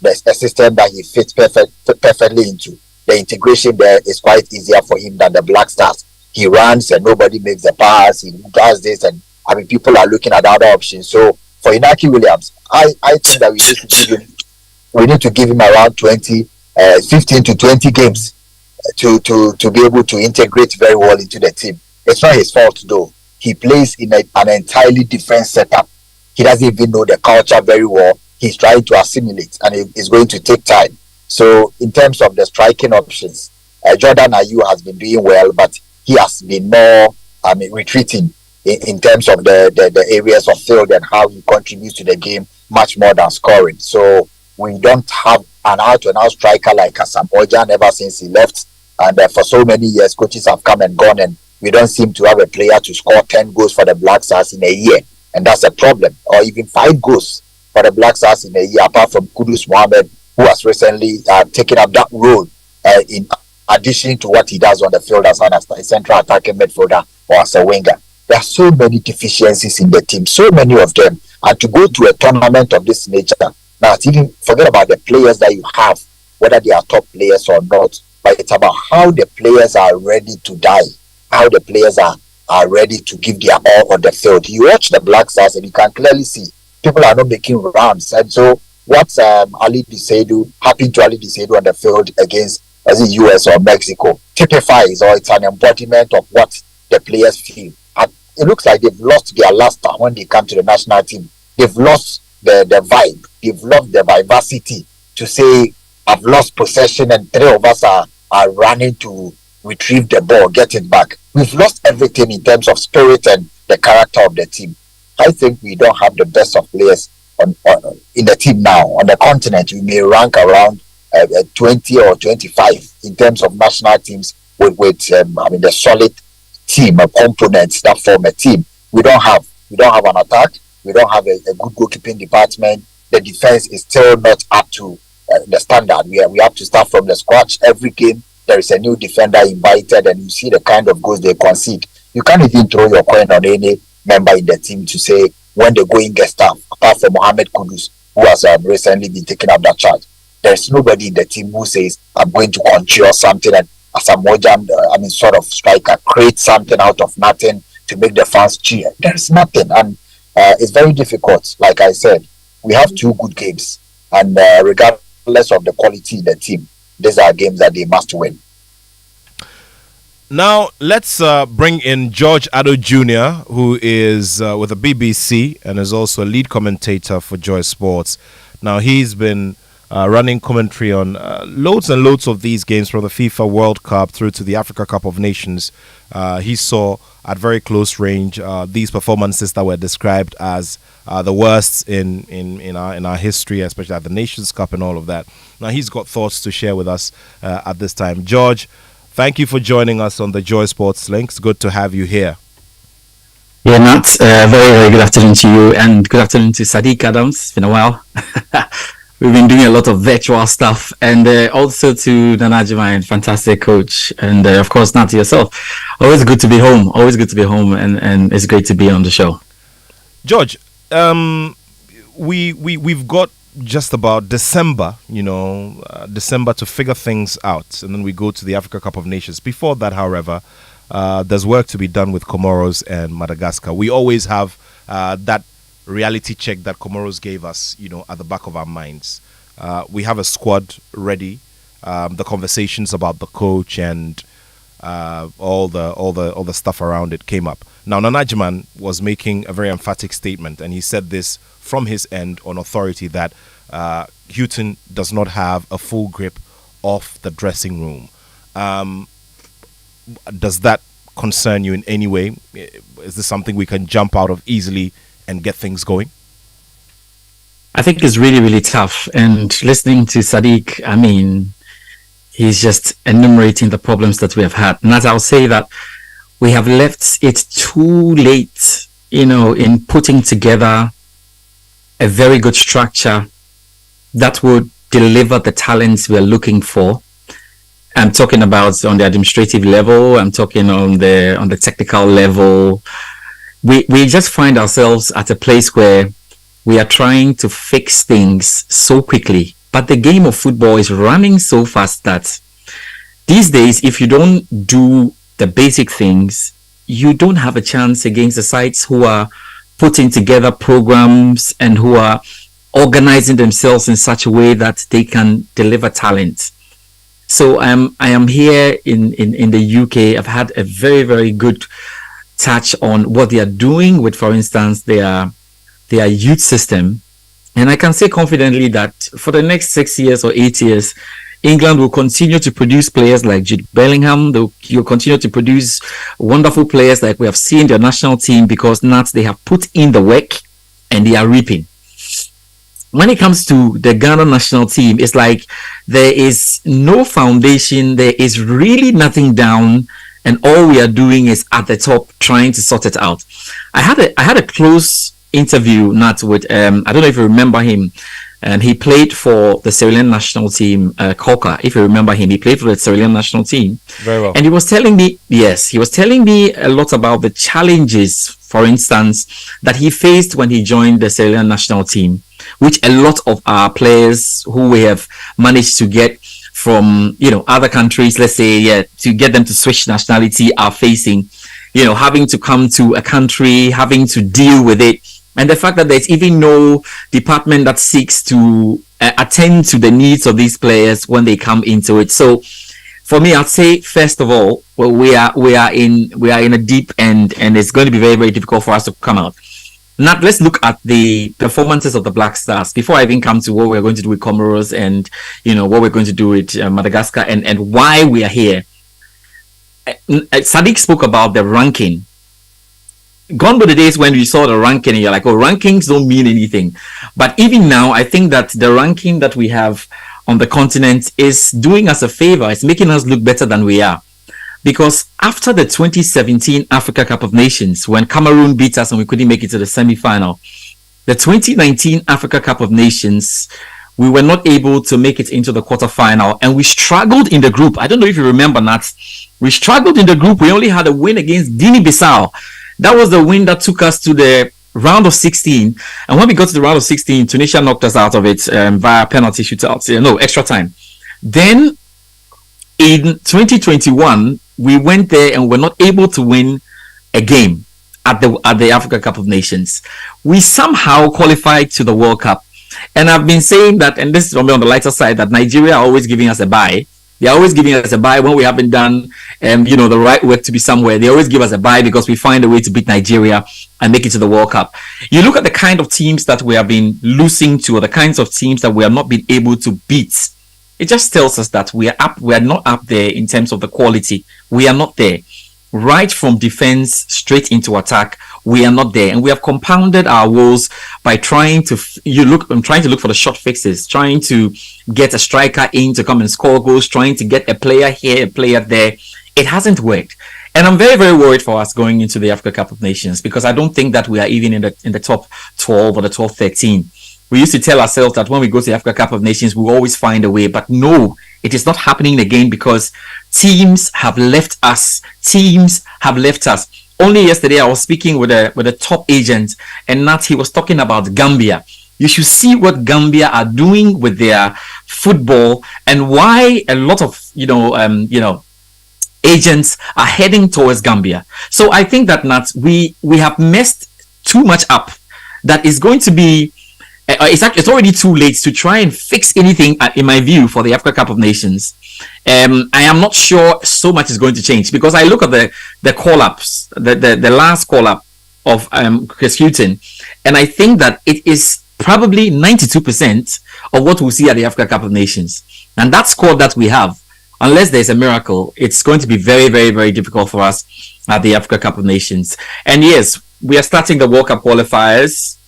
There's a system that he fits perfectly into. The integration there is quite easier for him than the Black Stars. He runs and nobody makes the pass. He does this, and people are looking at other options. So for Inaki Williams, I think that we need to give him around 15 to 20 games to be able to integrate very well into the team. It's not his fault though. He plays in an entirely different setup. He doesn't even know the culture very well. He's trying to assimilate, and it's going to take time. So in terms of the striking options, Jordan Ayew has been doing well, but he has been more retreating in terms of the areas of field and how he contributes to the game much more than scoring. So we don't have an out-and-out striker like Asamoah ever since he left, and for so many years coaches have come and gone, and we don't seem to have a player to score 10 goals for the Black Stars in a year, and that's a problem. Or even 5 goals for the Black Stars in a year, apart from Kudus Mohammed, who has recently taken up that role in addition to what he does on the field as a central attacking midfielder or as a winger. There are so many deficiencies in the team, so many of them, and to go to a tournament of this nature, now even forget about the players that you have, whether they are top players or not, but it's about how the players are ready to die, how the players are ready to give their all on the field. You watch the Black Stars and you can clearly see people are not making runs, and so what's Ali Diseidu happened to Ali Diseidu on the field against the US or Mexico typifies, or it's an embodiment of what the players feel. And it looks like they've lost their luster when they come to the national team. They've lost the vibe. They've lost the vivacity to say, I've lost possession and 3 of us are running to retrieve the ball, get it back. We've lost everything in terms of spirit and the character of the team. I think we don't have the best of players in the team now. On the continent, we may rank around 20 or 25 in terms of national teams with the solid team of components that form a team. We don't have an attack. We don't have a good goalkeeping department. The defense is still not up to the standard. We have to start from the scratch. Every game there is a new defender invited, and you see the kind of goals they concede. You can't even throw your coin on any member in the team to say when the going gets tough, apart from Mohamed Kudus, who has recently been taking up that charge. There's nobody in the team who says, I'm going to conjure something, and Asamoah, sort of striker, create something out of nothing to make the fans cheer. There's nothing, and it's very difficult. Like I said, we have 2 good games, and regardless of the quality in the team, these are games that they must win. Now, let's bring in George Attoh Jr., who is with the BBC and is also a lead commentator for Joy Sports. Now, he's been running commentary on loads and loads of these games, from the FIFA World Cup through to the Africa Cup of Nations. He saw at very close range these performances that were described as the worst in our history, especially at the Nations Cup and all of that. Now, he's got thoughts to share with us at this time. George, thank you for joining us on the Joy Sports Links. Good to have you here. Yeah, Nat, very, very good afternoon to you, and good afternoon to Sadiq Adams. It's been a while. We've been doing a lot of virtual stuff, and also to Nana, fantastic coach, and of course, Nat, yourself. Always good to be home. Always good to be home, and it's great to be on the show. George, we've got just about December, December to figure things out, and then we go to the Africa Cup of Nations. Before that, however, there's work to be done with Comoros and Madagascar. We always have that reality check that Comoros gave us, at the back of our minds. We have a squad ready. The conversations about the coach and all the stuff around it came up. Now, Nanajiman was making a very emphatic statement, and he said this from his end on authority, that Houghton does not have a full grip of the dressing room. Does that concern you in any way? Is this something we can jump out of easily and get things going? I think it's really, really tough. And listening to Sadiq, he's just enumerating the problems that we have had. And as I'll say that we have left it too late, in putting together a very good structure that would deliver the talents we're looking for. I'm talking about on the administrative level. I'm talking on the technical level. We just find ourselves at a place where we are trying to fix things so quickly, but the game of football is running so fast that these days, if you don't do the basic things, you don't have a chance against the sides who are putting together programs and who are organizing themselves in such a way that they can deliver talent. So I am here in the UK. I've had a very, very good touch on what they are doing with, for instance, their youth system. And I can say confidently that for the next 6 years or 8 years, England will continue to produce players like Jude Bellingham. You'll continue to produce wonderful players like we have seen their national team, because they have put in the work and they are reaping. When it comes to the Ghana national team, it's like there is no foundation. There is really nothing down, and all we are doing is at the top trying to sort it out. I had a close interview, Nat, with I don't know if you remember him. He played for the Sierra Leone national team, Coca. If you remember him, he played for the Sierra Leone national team. Very well. And he was telling me a lot about the challenges, for instance, that he faced when he joined the Sierra Leone national team, which a lot of our players who we have managed to get from, other countries, let's say, to get them to switch nationality, are facing, having to come to a country, having to deal with it. And the fact that there's even no department that seeks to attend to the needs of these players when they come into it. So for me, I'd say, first of all, we are in a deep end, and it's going to be very, very difficult for us to come out. Now, let's look at the performances of the Black Stars before I even come to what we're going to do with Comoros and, what we're going to do with Madagascar and why we are here. Sadiq spoke about the ranking. Gone were the days when we saw the ranking and you're like, oh, rankings don't mean anything. But even now, I think that the ranking that we have on the continent is doing us a favor. It's making us look better than we are. Because after the 2017 Africa Cup of Nations, when Cameroon beat us and we couldn't make it to the semi-final, the 2019 Africa Cup of Nations, we were not able to make it into the quarterfinal, and we struggled in the group. I don't know if you remember, Nat. We struggled in the group. We only had a win against Guinea-Bissau. That was the win that took us to the round of 16. And when we got to the round of 16, Tunisia knocked us out of it via penalty shootouts. Extra time. Then in 2021, we went there and were not able to win a game at the Africa Cup of Nations. We somehow qualified to the World Cup. And I've been saying that, and this is on the lighter side, that Nigeria are always giving us a bye. They're always giving us a bye when we haven't done, the right work to be somewhere. They always give us a bye because we find a way to beat Nigeria and make it to the World Cup. You look at the kind of teams that we have been losing to, or the kinds of teams that we have not been able to beat. It just tells us that we are not up there in terms of the quality. We are not there. Right from defense straight into attack, we are not there, and we have compounded our woes by trying to look for the short fixes, trying to get a striker in to come and score goals, trying to get a player here, a player there. It hasn't worked, and I'm very, very worried for us going into the Africa Cup of Nations, because I don't think that we are even in the top 12 or the top 13. We used to tell ourselves that when we go to the Africa Cup of Nations, we'll always find a way. But no, it is not happening again, because teams have left us. Only yesterday, I was speaking with a top agent, and Nat, he was talking about Gambia. You should see what Gambia are doing with their football, and why a lot of agents are heading towards Gambia. So I think that, Nat, we have messed too much up. That is going to be. It's already too late to try and fix anything, in my view, for the Africa Cup of Nations. I am not sure so much is going to change, because I look at the call-ups, the last call-up of Chris Houghton, and I think that it is probably 92% of what we'll see at the Africa Cup of Nations. And that squad that we have, unless there's a miracle, it's going to be very, very, very difficult for us at the Africa Cup of Nations. And yes, we are starting the World Cup qualifiers.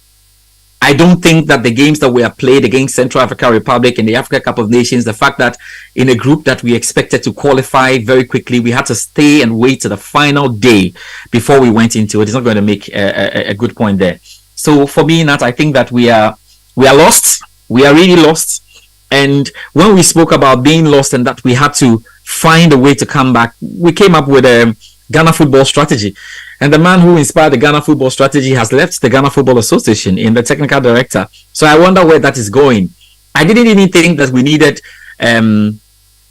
I don't think that the games that we have played against Central African Republic in the Africa Cup of Nations, the fact that in a group that we expected to qualify very quickly, we had to stay and wait to the final day before we went into it, is not going to make a good point there. So for me, Nat, I think that we are lost. We are really lost. And when we spoke about being lost and that we had to find a way to come back, we came up with a Ghana football strategy. And the man who inspired the Ghana football strategy has left the Ghana Football Association in the technical director. So I wonder where that is going. I didn't even think that we needed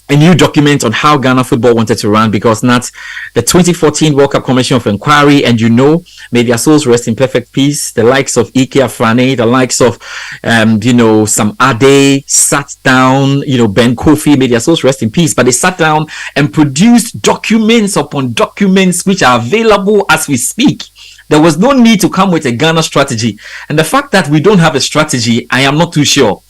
a new document on how Ghana football wanted to run, because not the 2014 World Cup Commission of Inquiry, and may their souls rest in perfect peace, the likes of Ike Afrane, the likes of Sam Ade sat down, Ben Kofi, may their souls rest in peace, but they sat down and produced documents upon documents which are available as we speak. There was no need to come with a Ghana strategy, and the fact that we don't have a strategy, I am not too sure.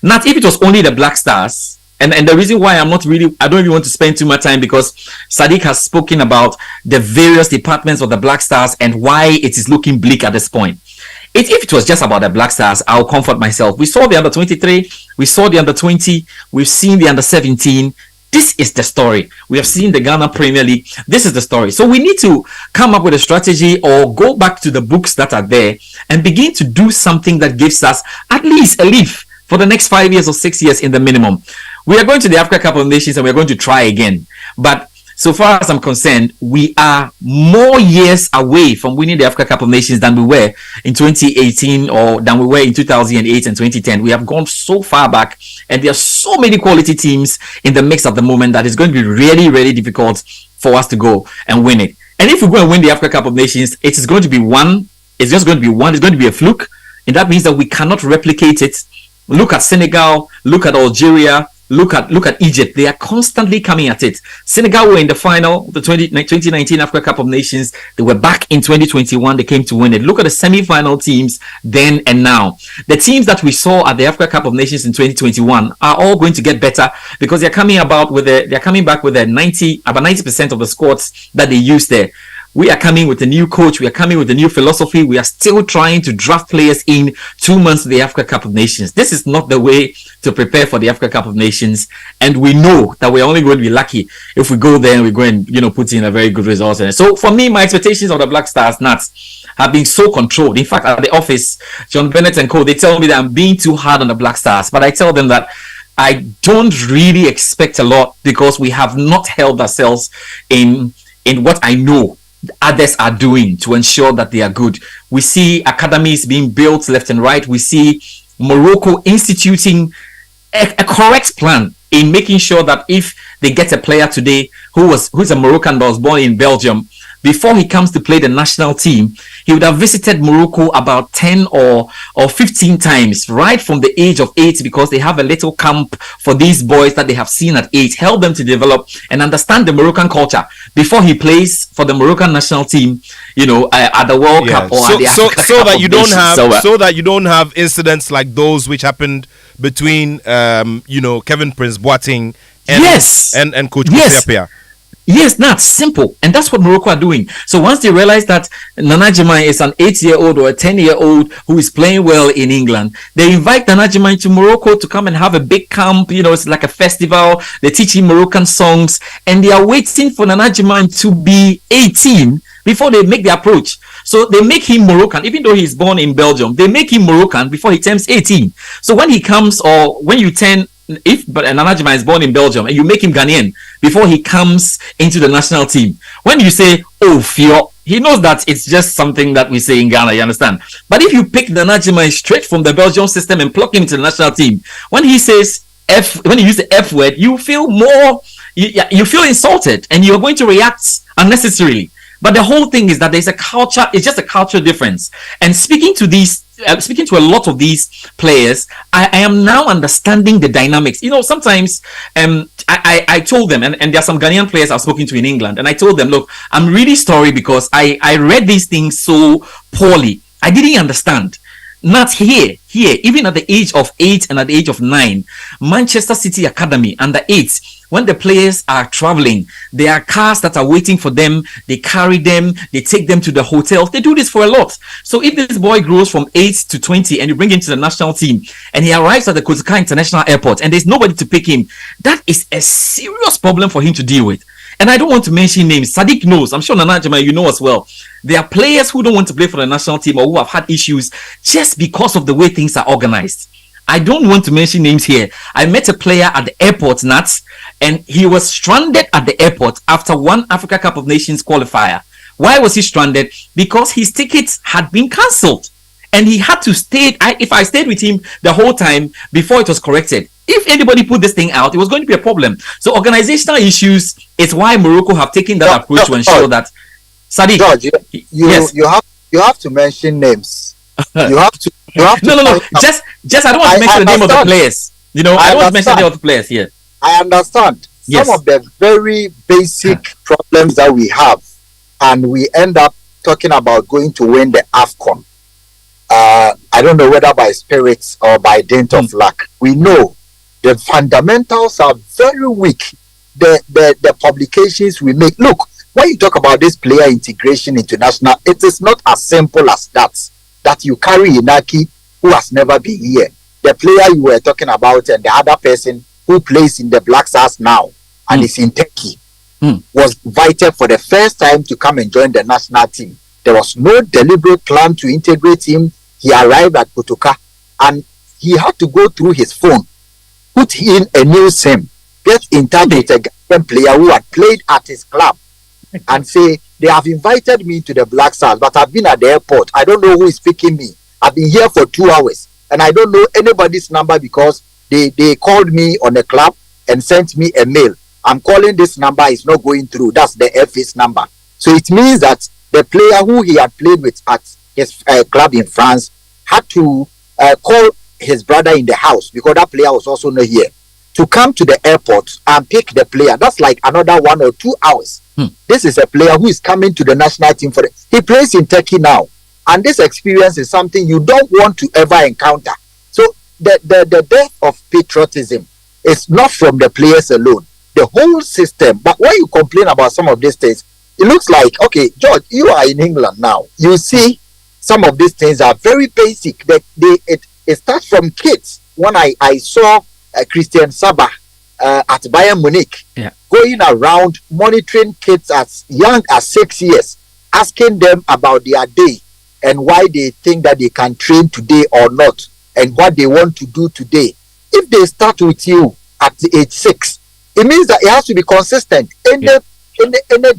Not if it was only the Black Stars. And the reason why I don't really want to spend too much time, because Sadiq has spoken about the various departments of the Black Stars and why it is looking bleak at this point. If it was just about the Black Stars, I'll comfort myself. We saw the under 23, we saw the under 20, we've seen the under 17. This is the story. We have seen the Ghana Premier League. This is the story. So we need to come up with a strategy, or go back to the books that are there and begin to do something that gives us at least a leaf for the next 5 years or 6 years in the minimum. We are going to the Africa Cup of Nations and we're going to try again. But so far as I'm concerned, we are more years away from winning the Africa Cup of Nations than we were in 2018 or than we were in 2008 and 2010. We have gone so far back, and there are so many quality teams in the mix at the moment that it's going to be really, really difficult for us to go and win it. And if we go and win the Africa Cup of Nations, it is going to be one. It's just going to be one. It's going to be a fluke. And that means that we cannot replicate it. Look at Senegal, look at Algeria, look at Egypt. They are constantly coming at it. Senegal were in the final, the 2019 Africa Cup of Nations. They were back in 2021. They came to win it. Look at the semi-final teams then and now. The teams that we saw at the Africa Cup of Nations in 2021 are all going to get better, because they're coming back with about 90% of the squads that they used there. We are coming with a new coach. We are coming with a new philosophy. We are still trying to draft players in 2 months to the Africa Cup of Nations. This is not the way to prepare for the Africa Cup of Nations. And we know that we're only going to be lucky if we go there and we go and, put in a very good result. And so for me, my expectations of the Black Stars Nats have been so controlled. In fact, at the office, John Bennett and co, they tell me that I'm being too hard on the Black Stars. But I tell them that I don't really expect a lot, because we have not held ourselves in what I know others are doing to ensure that they are good. We see academies being built left and right. We see Morocco instituting a correct plan in making sure that if they get a player today who's a Moroccan but was born in Belgium, before he comes to play the national team, he would have visited Morocco about 10 or 15 times, right from the age of 8, because they have a little camp for these boys that they have seen at 8, help them to develop and understand the Moroccan culture before he plays for the Moroccan national team, at the World Cup or at the Africa so Cup that of you don't Nations. have so that you don't have incidents like those which happened between Kevin Prince Boateng and Coach Kusiapia. Yes, that's simple. And that's what Morocco are doing. So once they realize that Nana Jemai is an 8-year-old or a 10-year-old who is playing well in England, they invite Nana Jemai to Morocco to come and have a big camp. It's like a festival. They teach him Moroccan songs. And they are waiting for Nana Jemai to be 18 before they make the approach. So they make him Moroccan, even though he's born in Belgium. They make him Moroccan before he turns 18. So when he comes, or when you turn, but Nana Jemai is born in Belgium and you make him Ghanaian before he comes into the national team, when you say, oh, Fio, he knows that it's just something that we say in Ghana, you understand? But if you pick Nana Jemai straight from the Belgian system and plug him into the national team, when he says when you use the F word, you feel you feel insulted and you're going to react unnecessarily. But the whole thing is that there's a culture, it's just a cultural difference. And speaking to a lot of these players, I am now understanding the dynamics. Sometimes I told them, and there are some Ghanaian players I've spoken to in England, and I told them, look, I'm really sorry because I read these things so poorly. I didn't understand. Not here, even at the age of 8 and at the age of 9, Manchester City Academy under 8, when the players are traveling, there are cars that are waiting for them. They carry them. They take them to the hotels. They do this for a lot. So if this boy grows from 8 to 20 and you bring him to the national team and he arrives at the Kozuka International Airport and there's nobody to pick him, that is a serious problem for him to deal with. And I don't want to mention names. Sadiq knows. I'm sure Nana Jemai, you know as well. There are players who don't want to play for the national team or who have had issues just because of the way things are organized. I don't want to mention names here. I met a player at the airport, Nats, and he was stranded at the airport after one Africa Cup of Nations qualifier. Why was he stranded? Because his tickets had been cancelled. And he had to stay. If I stayed with him the whole time before it was corrected, if anybody put this thing out, it was going to be a problem. So organizational issues is why Morocco have taken that approach to ensure that. Sadiq, George, yes. you have to mention names. You have to. No. Just I don't want to mention the name of the players. I don't want to mention the name of the players here. I understand some of the very basic problems that we have, and we end up talking about going to win the AFCON. I don't know whether by spirits or by dint of luck. We know the fundamentals are very weak. The publications we make. Look, when you talk about this player integration international, it is not as simple as that you carry Inaki, who has never been here. The player you were talking about and the other person who plays in the Black Stars now and is in Turkey was invited for the first time to come and join the national team. There was no deliberate plan to integrate him. He arrived at Kotoka and he had to go through his phone, put in a new SIM, get in touch with a Ghanaian player who had played at his club and say, they have invited me to the Black Stars, but I've been at the airport. I don't know who is picking me. I've been here for 2 hours and I don't know anybody's number because they called me on the club and sent me a mail. I'm calling this number, is not going through. That's the FA's number. So it means that the player who he had played with at his club in France had to call his brother in the house because that player was also not here to come to the airport and pick the player. That's like another 1 or 2 hours. This is a player who is coming to the national team he plays in Turkey now, and this experience is something you don't want to ever encounter. So the death of patriotism is not from the players alone, the whole system. But when you complain about some of these things, it looks like, okay, George, you are in England now. You see, some of these things are very basic. It starts from kids. When I saw Christian Sabah at Bayern Munich, going around monitoring kids as young as 6 years, asking them about their day and why they think that they can train today or not, and what they want to do today. If they start with you at the age 6, it means that it has to be consistent. Any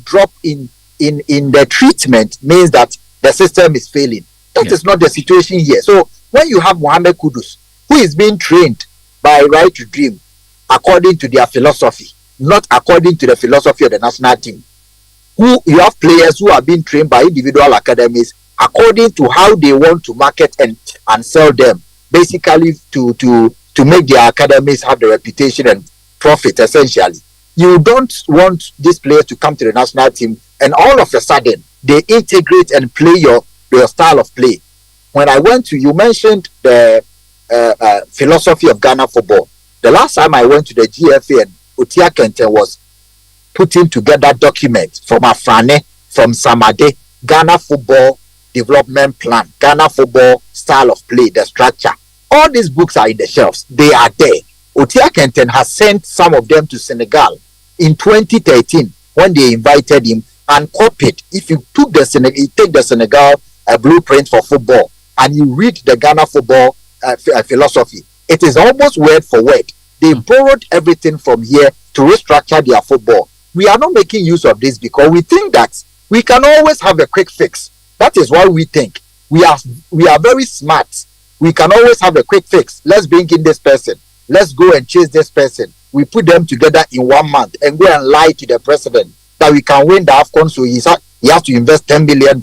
drop in the treatment means that the system is failing. That is not the situation here. So when you have Mohamed Kudus, who is being trained by Right to Dream according to their philosophy, not according to the philosophy of the national team, who you have players who are being trained by individual academies according to how they want to market and sell them, basically to make their academies have the reputation and profit. Essentially, you don't want these players to come to the national team and all of a sudden they integrate and play your style of play. When I went to, you mentioned the philosophy of Ghana football. The last time I went to the GFA and Otia Kenten was putting together document from Afrane, from Samade, Ghana football development plan, Ghana football style of play, the structure. All these books are in the shelves. They are there. Otia Kenten has sent some of them to Senegal in 2013 when they invited him and copied. If you take the Senegal blueprint for football and you read the Ghana football philosophy, it is almost word for word. They borrowed everything from here to restructure their football. We are not making use of this because we think that we can always have a quick fix. That is why we think we are very smart. We can always have a quick fix. Let's bring in this person. Let's go and chase this person. We put them together in 1 month and go and lie to the president that we can win the AFCON, so he has to invest $10 million.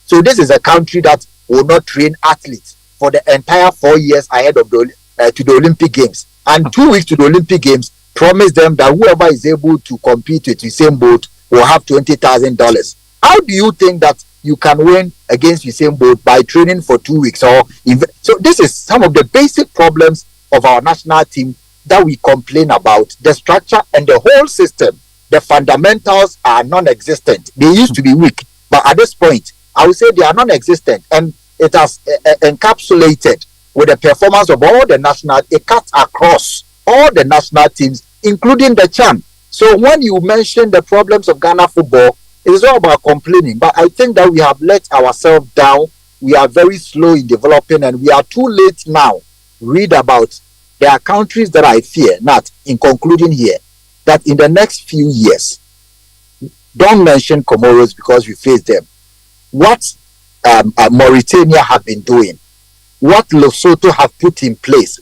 So this is a country that will not train athletes for the entire 4 years ahead of to the Olympic Games. And 2 weeks to the Olympic Games, promise them that whoever is able to compete with the same boat will have $20,000. How do you think that you can win against the same boat by training for 2 weeks? So this is some of the basic problems of our national team that we complain about. The structure and the whole system, the fundamentals are non-existent. They used to be weak, but at this point, I would say they are non-existent, and it has encapsulated with the performance of all the national. It cuts across all the national teams, including the CHAN. So when you mention the problems of Ghana football, it is all about complaining. But I think that we have let ourselves down. We are very slow in developing, and we are too late now. Read about there are countries that I fear, not in concluding here, that in the next few years, don't mention Comoros because we face them. What Mauritania have been doing, what Lesotho have put in place,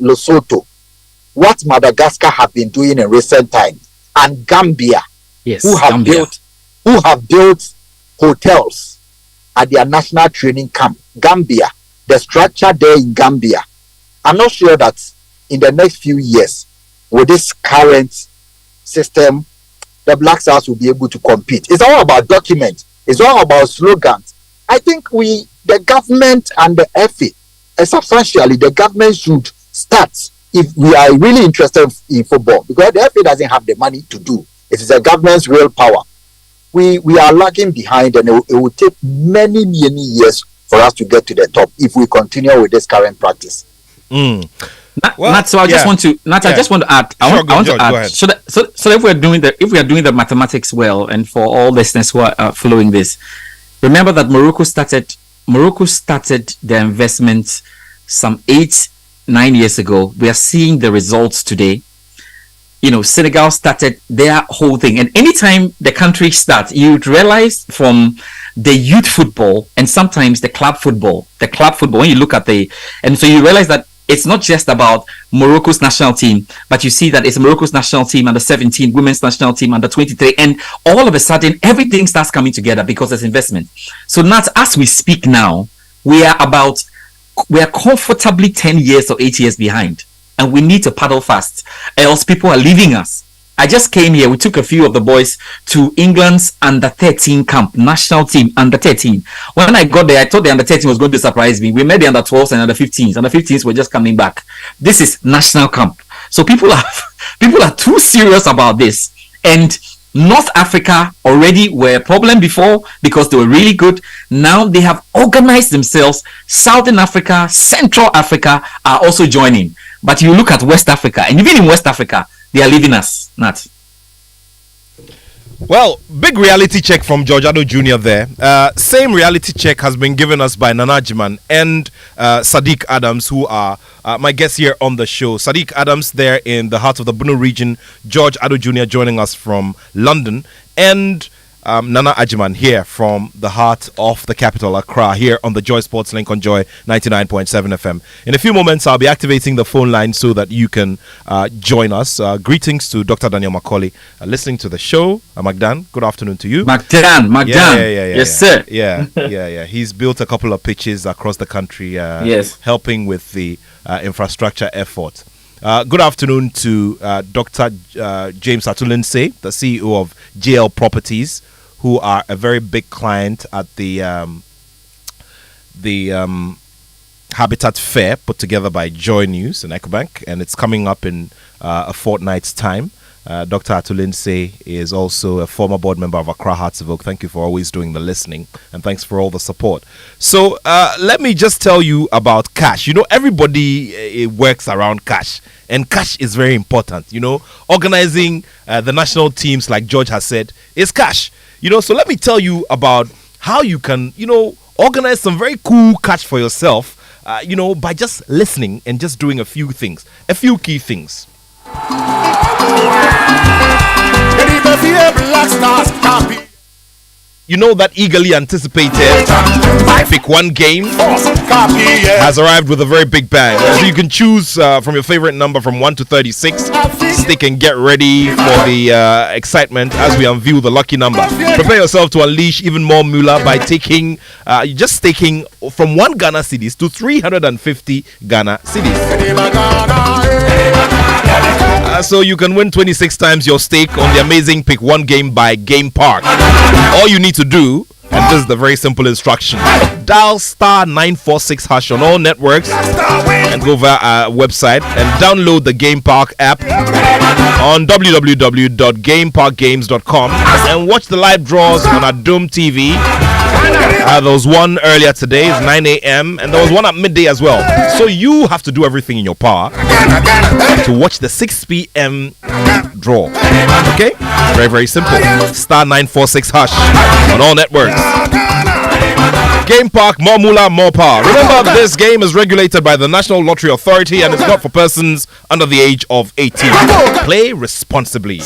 what Madagascar have been doing in recent times, and Gambia, who have built hotels at their national training camp. Gambia, the structure there in Gambia. I'm not sure that in the next few years, with this current system, the Black Stars will be able to compete. It's all about documents. It's all about slogans. I think the government and the FA, substantially, the government should start if we are really interested in football, because the FA doesn't have the money to do. It is the government's real power. We are lagging behind, and it will take many years for us to get to the top if we continue with this current practice. Nat, so I just want to add. I want to add. So if we are doing the mathematics well, and for all listeners who are following this, remember that Morocco started the investment some 8-9 years ago. We are seeing the results today. Senegal started their whole thing, and anytime the country starts, you'd realize from the youth football and sometimes the club football when you look at and so you realize that it's not just about Morocco's national team, but you see that it's Morocco's national team under 17, women's national team under 23, and all of a sudden everything starts coming together because there's investment. So not as we speak now, we are comfortably 10 years or 8 years behind, and we need to paddle fast, else people are leaving us. I just came here. We took a few of the boys to England's under 13 camp, national team under 13. When I got there, I thought the under 13 was going to surprise me. We met the under 12s and under 15s. Under 15s were just coming back. This is national camp. So people are too serious about this. And North Africa already were a problem before because they were really good. Now they have organized themselves. Southern Africa, Central Africa are also joining. But you look at West Africa, and even in West Africa, they are leaving us, Nat. Well, big reality check from George Attoh Jr. there. Same reality check has been given us by Nana Jiman and Sadiq Adams, who are my guests here on the show. Sadiq Adams there in the heart of the Bunu region, George Attoh Jr. joining us from London. And Nana Ajiman here from the heart of the capital, Accra, here on the Joy Sports Link on Joy 99.7 FM. In a few moments, I'll be activating the phone line so that you can join us. Greetings to Dr. Daniel Macaulay, listening to the show. Magdan, good afternoon to you. Magdan. Yes, sir. Yeah. He's built a couple of pitches across the country, yes, helping with the infrastructure effort. Good afternoon to Dr. James Atulinse, the CEO of JL Properties, who are a very big client at the Habitat Fair put together by Joy News and Ecobank, and it's coming up in a fortnight's time. Dr. Atulinse is also a former board member of Accra Hearts of Oak. Thank you for always doing the listening, and thanks for all the support. So let me just tell you about cash. You know, everybody works around cash, and cash is very important. You know, organizing the national teams, like George has said, is cash. You know, so let me tell you about how you can, you know, organize some very cool cash for yourself, you know, by just listening and just doing a few things, a few key things. You know that eagerly anticipated Pick One game has arrived with a very big bang. So you can choose from your favorite number from 1 to 36. Stick and get ready for the excitement as we unveil the lucky number. Prepare yourself to unleash even more moolah by taking just staking from 1 Ghana cedis to 350 Ghana cedis. So you can win 26 times your stake on the amazing Pick One game by Game Park. All you need to do, and this is the very simple instruction, dial *946# on all networks and go via our website and download the Game Park app on www.gameparkgames.com and watch the live draws on our Dome TV. There was one earlier today, it's 9 a.m. and there was one at midday as well. So you have to do everything in your power to watch the 6 p.m. draw. Okay? Very, very simple. *946# on all networks. Game Park, more moolah, more power. Remember, this game is regulated by the National Lottery Authority and it's not for persons under the age of 18. Play responsibly.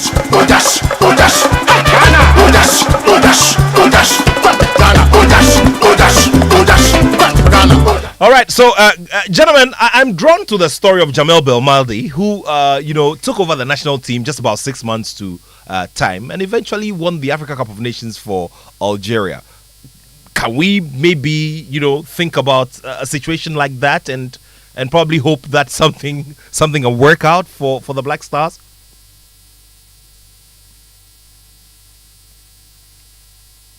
All right, so gentlemen, I'm drawn to the story of Jamel Belmaldi, who you know, took over the national team just about 6 months to time and eventually won the Africa Cup of Nations for Algeria. Can we maybe, you know, think about a situation like that and probably hope that something will work out for the Black Stars?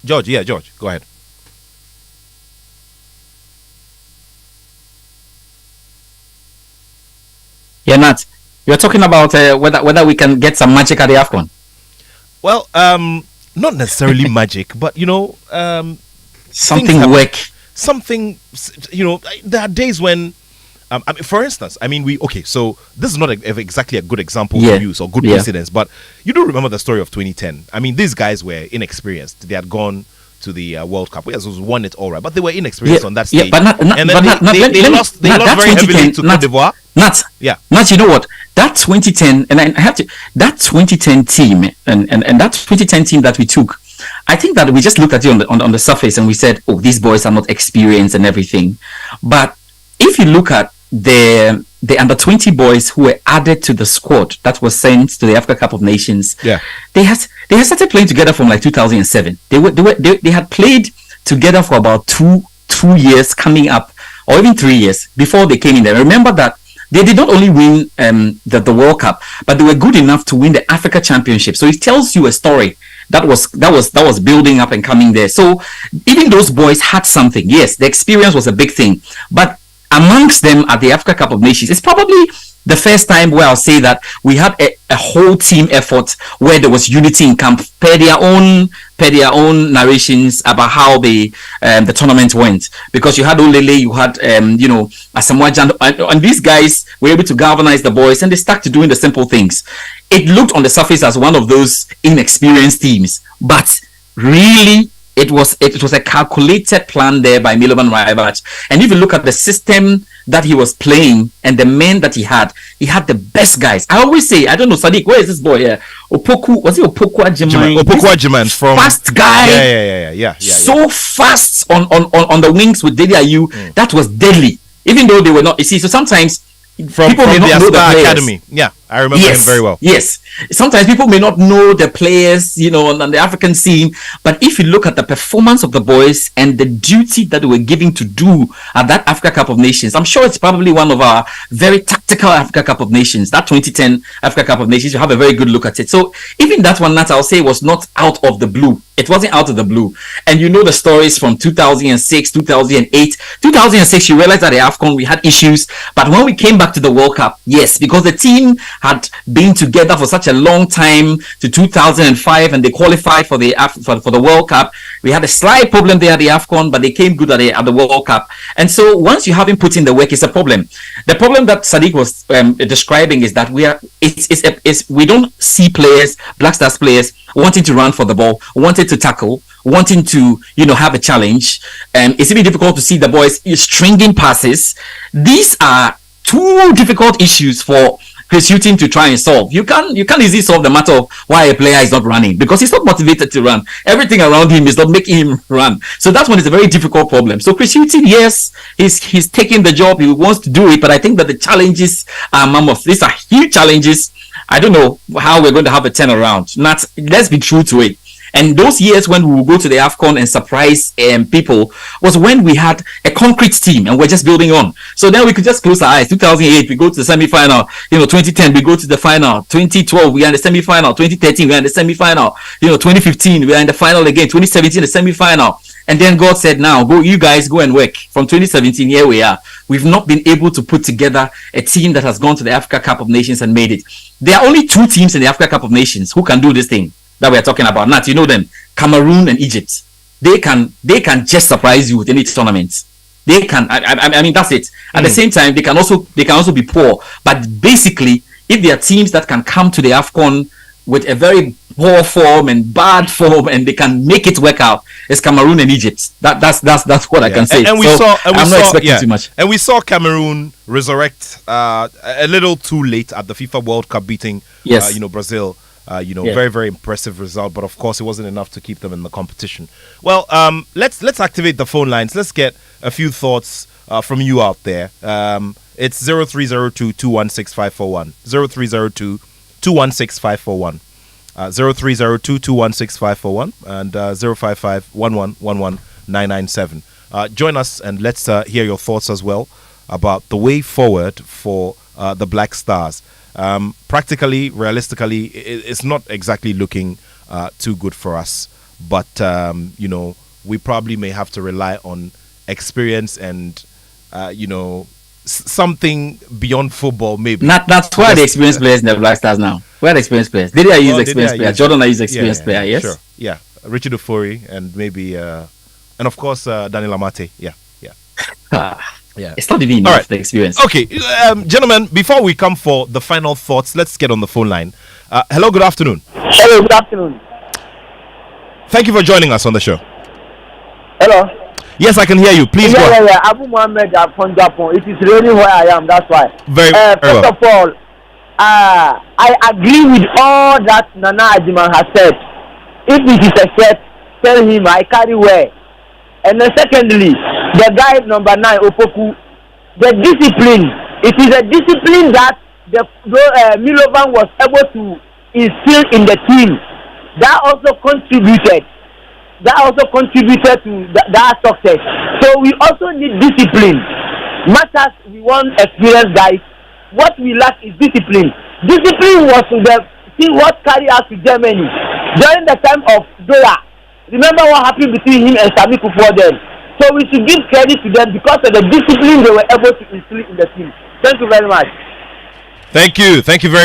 George, go ahead. Yeah, Nat, you're talking about whether we can get some magic at the AFCON. Well, not necessarily magic, but you know, something work. Something, you know, there are days when, I mean, for instance, I mean, so this is not exactly a good example to use or good precedence, but you do remember the story of 2010. I mean, these guys were inexperienced. They had gone to the World Cup. Yes, was won it all right, but they were inexperienced on that stage. But they lost very heavily to Cote d'Ivoire. Nat, you know what? That 2010, and I have to, that 2010 team, and that 2010 team that we took, I think that we just looked at it on the surface and we said, oh, these boys are not experienced and everything. But if you look at the under 20 boys who were added to the squad that was sent to the Africa Cup of Nations, they had started playing together from like 2007. They had played together for about two years coming up, or even 3 years before they came in there. Remember that they did not only win the World Cup, but they were good enough to win the Africa Championship. So it tells you a story that was building up and coming there. So even those boys had something. Yes, the experience was a big thing, but amongst them at the Africa Cup of Nations, it's probably the first time where I'll say that we had a whole team effort where there was unity in camp per their own narrations about how the tournament went. Because you had Olele, you had Asamoah Gyan, and these guys were able to galvanize the boys and they stuck to doing the simple things. It looked on the surface as one of those inexperienced teams, but really it was a calculated plan there by Milovan Rajevac. And if you look at the system that he was playing and the men that he had the best guys. I always say, I don't know, Sadiq, where is this boy here? Opoku, was it Opoku Ajiman? Opoku Ajiman from fast guy. Yeah. So fast on the wings with Dede Ayew. That was deadly. Even though they were not, you see, so sometimes from people may not know the players. Academy. Yeah, I remember him very well. Yes. Sometimes people may not know the players, on the African scene, but if you look at the performance of the boys and the duty that they were giving to do at that Africa Cup of Nations, I'm sure it's probably one of our very tactical Africa Cup of Nations. That 2010 Africa Cup of Nations, you have a very good look at it. So even that one, Nat, I'll say, was not out of the blue. It wasn't out of the blue. And you know the stories from 2006, 2008. 2006, you realize that the AFCON, we had issues. But when we came back to the World Cup, yes, because the team had been together for such a long time to 2005 and they qualified for the for the World Cup. We had a slight problem there at the AFCON, but they came good at the World Cup. And so once you haven't put in the work, it's a problem. The problem that Sadiq was describing is that we don't see players, Black Stars players, wanting to run for the ball, wanting to tackle, wanting to have a challenge. It's even difficult to see the boys stringing passes. These are two difficult issues for Chris Houghton to try and solve. You can't easily solve the matter of why a player is not running, because he's not motivated to run. Everything around him is not making him run. So that one is a very difficult problem. So Chris Houghton, yes, he's taking the job. He wants to do it, but I think that the challenges are mammoth. These are huge challenges. I don't know how we're going to have a turnaround. Let's be true to it. And those years when we would go to the AFCON and surprise people was when we had a concrete team and we're just building on. So then we could just close our eyes. 2008, we go to the semi-final. 2010, we go to the final. 2012, we are in the semi-final. 2013, we are in the semi-final. 2015, we are in the final again. 2017, the semi-final. And then God said, now, you guys go and work. From 2017, here we are. We've not been able to put together a team that has gone to the Africa Cup of Nations and made it. There are only two teams in the Africa Cup of Nations who can do this thing that we are talking about. Nat, you know them, Cameroon and Egypt. They can just surprise you with any tournament. They can. I mean, that's it. At the same time, they can also be poor. But basically, if there are teams that can come to the AFCON with a very poor form and bad form, and they can make it work out, it's Cameroon and Egypt. That's what I can say. And we I'm not expecting too much. And we saw Cameroon resurrect a little too late at the FIFA World Cup, beating Brazil. Very, very impressive result, but of course it wasn't enough to keep them in the competition. Well, let's activate the phone lines. Let's get a few thoughts from you out there. It's 0302 216 541, 0302 216 541, 0302 216 541, and 055 1111 997. Join us and let's hear your thoughts as well about the way forward for the Black Stars. Practically, realistically, it's not exactly looking too good for us. But, we probably may have to rely on experience and, something beyond football, maybe. That's why the experienced players in the Black Stars now. Where are the experienced players? Did I use experienced player? Jordan, I use experienced player, yes? Sure, yeah. Richard Ofori and maybe, and of course, Daniel Amate, yeah. Yeah. It's not even enough, the experience. Okay, gentlemen, before we come for the final thoughts, let's get on the phone line. Hello, good afternoon. Hello, good afternoon. Thank you for joining us on the show. Hello. Yes, I can hear you. Please go. Yeah. Abu Mohammed from Japan. It is raining where I am, that's why. First of all, I agree with all that Nana Ajiman has said. If it is a shirt, tell him I carry wear. And then secondly, the guy number 9, Opoku, the discipline. It is a discipline that Milovan was able to instill in the team. That also contributed to that success. So we also need discipline. Much as we want experienced guys, what we lack is discipline. Discipline was what carried us to Germany during the time of Doha. Remember what happened between him and Sami Kufuor then. So we should give credit to them because of the discipline they were able to instill in the team. Thank you very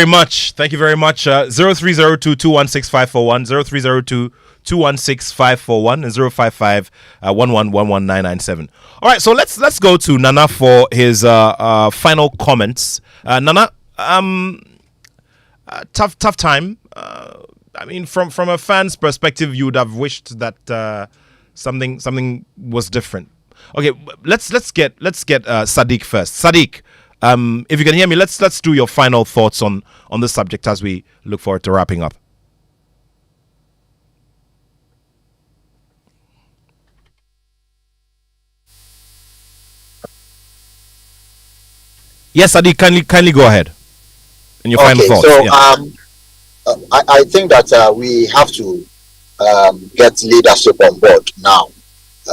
much. Thank you very much. 0302 216 541, 0302 216 541, and 055 1111 997. All right, so let's go to Nana for his final comments. Nana, tough time. I mean, from a fan's perspective, you would have wished that something was different. Okay, let's get Sadiq first. Sadiq, if you can hear me, let's do your final thoughts on this subject as we look forward to wrapping up. Yes, Sadiq, kindly go ahead. In your final thoughts. So yeah. I think that we have to get leadership on board now.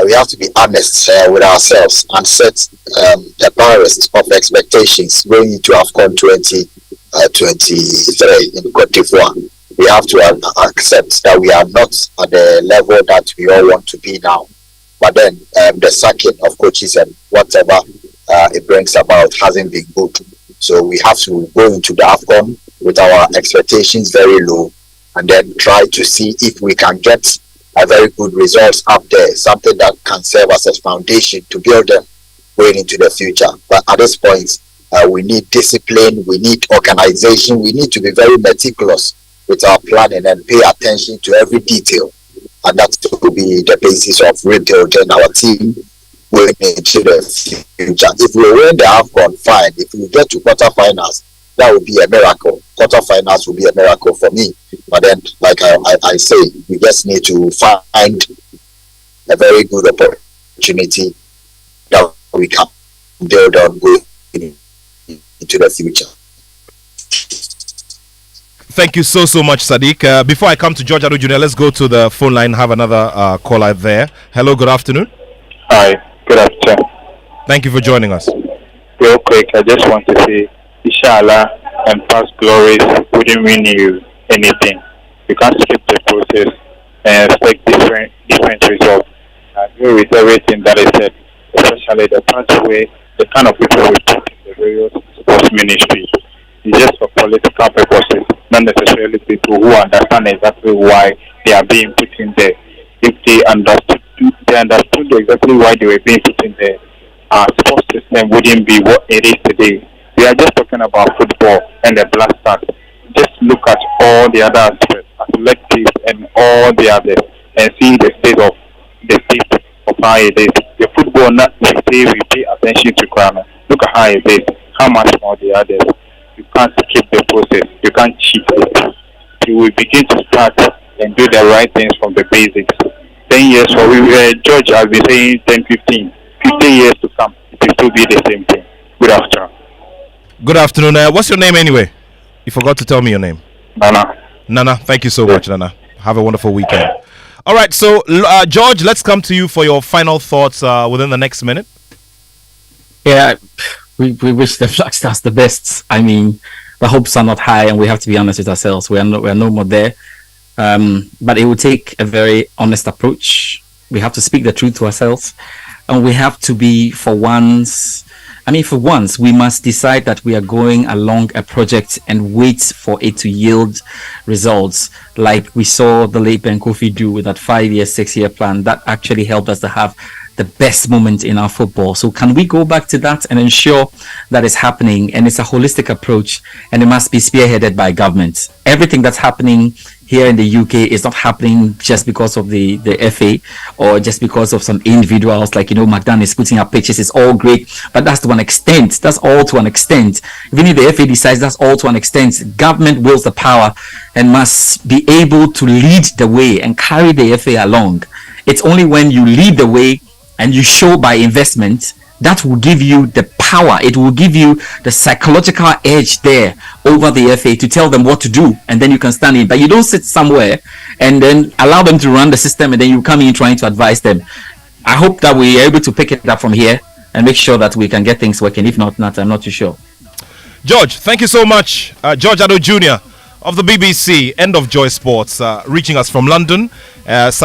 We have to be honest with ourselves and set the barest of expectations going into AFCON 2023 in Cote d'Ivoire. We have to accept that we are not at the level that we all want to be now. But then the sacking of coaches and whatever it brings about hasn't been good. So we have to go into the AFCON with our expectations very low and then try to see if we can get a very good results up there, something that can serve as a foundation to build them going into the future. But at this point, we need discipline, we need organization, we need to be very meticulous with our planning and pay attention to every detail. And that will be the basis of rebuilding our team going into the future. If we win the AFCON, fine. If we get to quarterfinals, that would be a miracle. Quarterfinals will be a miracle for me. But then, like I say, we just need to find a very good opportunity that we can build on going into the future. Thank you so much, Sadiq. Before I come to George Attoh Jr., let's go to the phone line, have another caller there. Hello, good afternoon. Hi, good afternoon. Thank you for joining us. Real quick, I just want to say, Inshallah and past glories wouldn't win you anything. You can't skip the process and expect different results. I agree with everything that I said, especially the pathway, the kind of people we put in the various sports ministries. It's just for political purposes, not necessarily people who understand exactly why they are being put in there. If they understood exactly why they were being put in there, our sports system wouldn't be what it is today. We are just talking about football and the Black Stars. Just look at all the other aspects, athletics and all the others, and see the state of how it is. The football, not we pay attention to grammar. Look at how it is. How much more the others. You can't skip the process. You can't cheat it. You will begin to start and do the right things from the basics. 10 years for George has been saying 10, 15 years to come. It will still be the same thing. Good afternoon. Good afternoon. What's your name anyway? You forgot to tell me your name. Nana, thank you so much, Nana. Have a wonderful weekend. All right, so George, let's come to you for your final thoughts within the next minute. Yeah, we wish the Black Stars the best. I mean, the hopes are not high, and we have to be honest with ourselves. We are no more there. But it will take a very honest approach. We have to speak the truth to ourselves, and we have to be, for once, we must decide that we are going along a project and wait for it to yield results, like we saw the late Ben Kofi do with that 5-year, 6-year plan. That actually helped us to have the best moment in our football. So can we go back to that and ensure that is happening? And it's a holistic approach, and it must be spearheaded by government. Everything that's happening here in the UK is not happening just because of the FA or just because of some individuals, like, McDonald is putting up pictures. It's all great, but that's to an extent. That's all to an extent. Even if the FA decides, that's all to an extent. Government wills the power and must be able to lead the way and carry the FA along. It's only when you lead the way and you show by investment that will give you the power. It will give you the psychological edge there over the FA to tell them what to do, and then you can stand in. But you don't sit somewhere and then allow them to run the system, and then you come in trying to advise them. I hope that we are able to pick it up from here and make sure that we can get things working. If not, I'm not too sure. George, thank you so much. George Attoh Jr. of the BBC, End of Joy Sports, reaching us from London.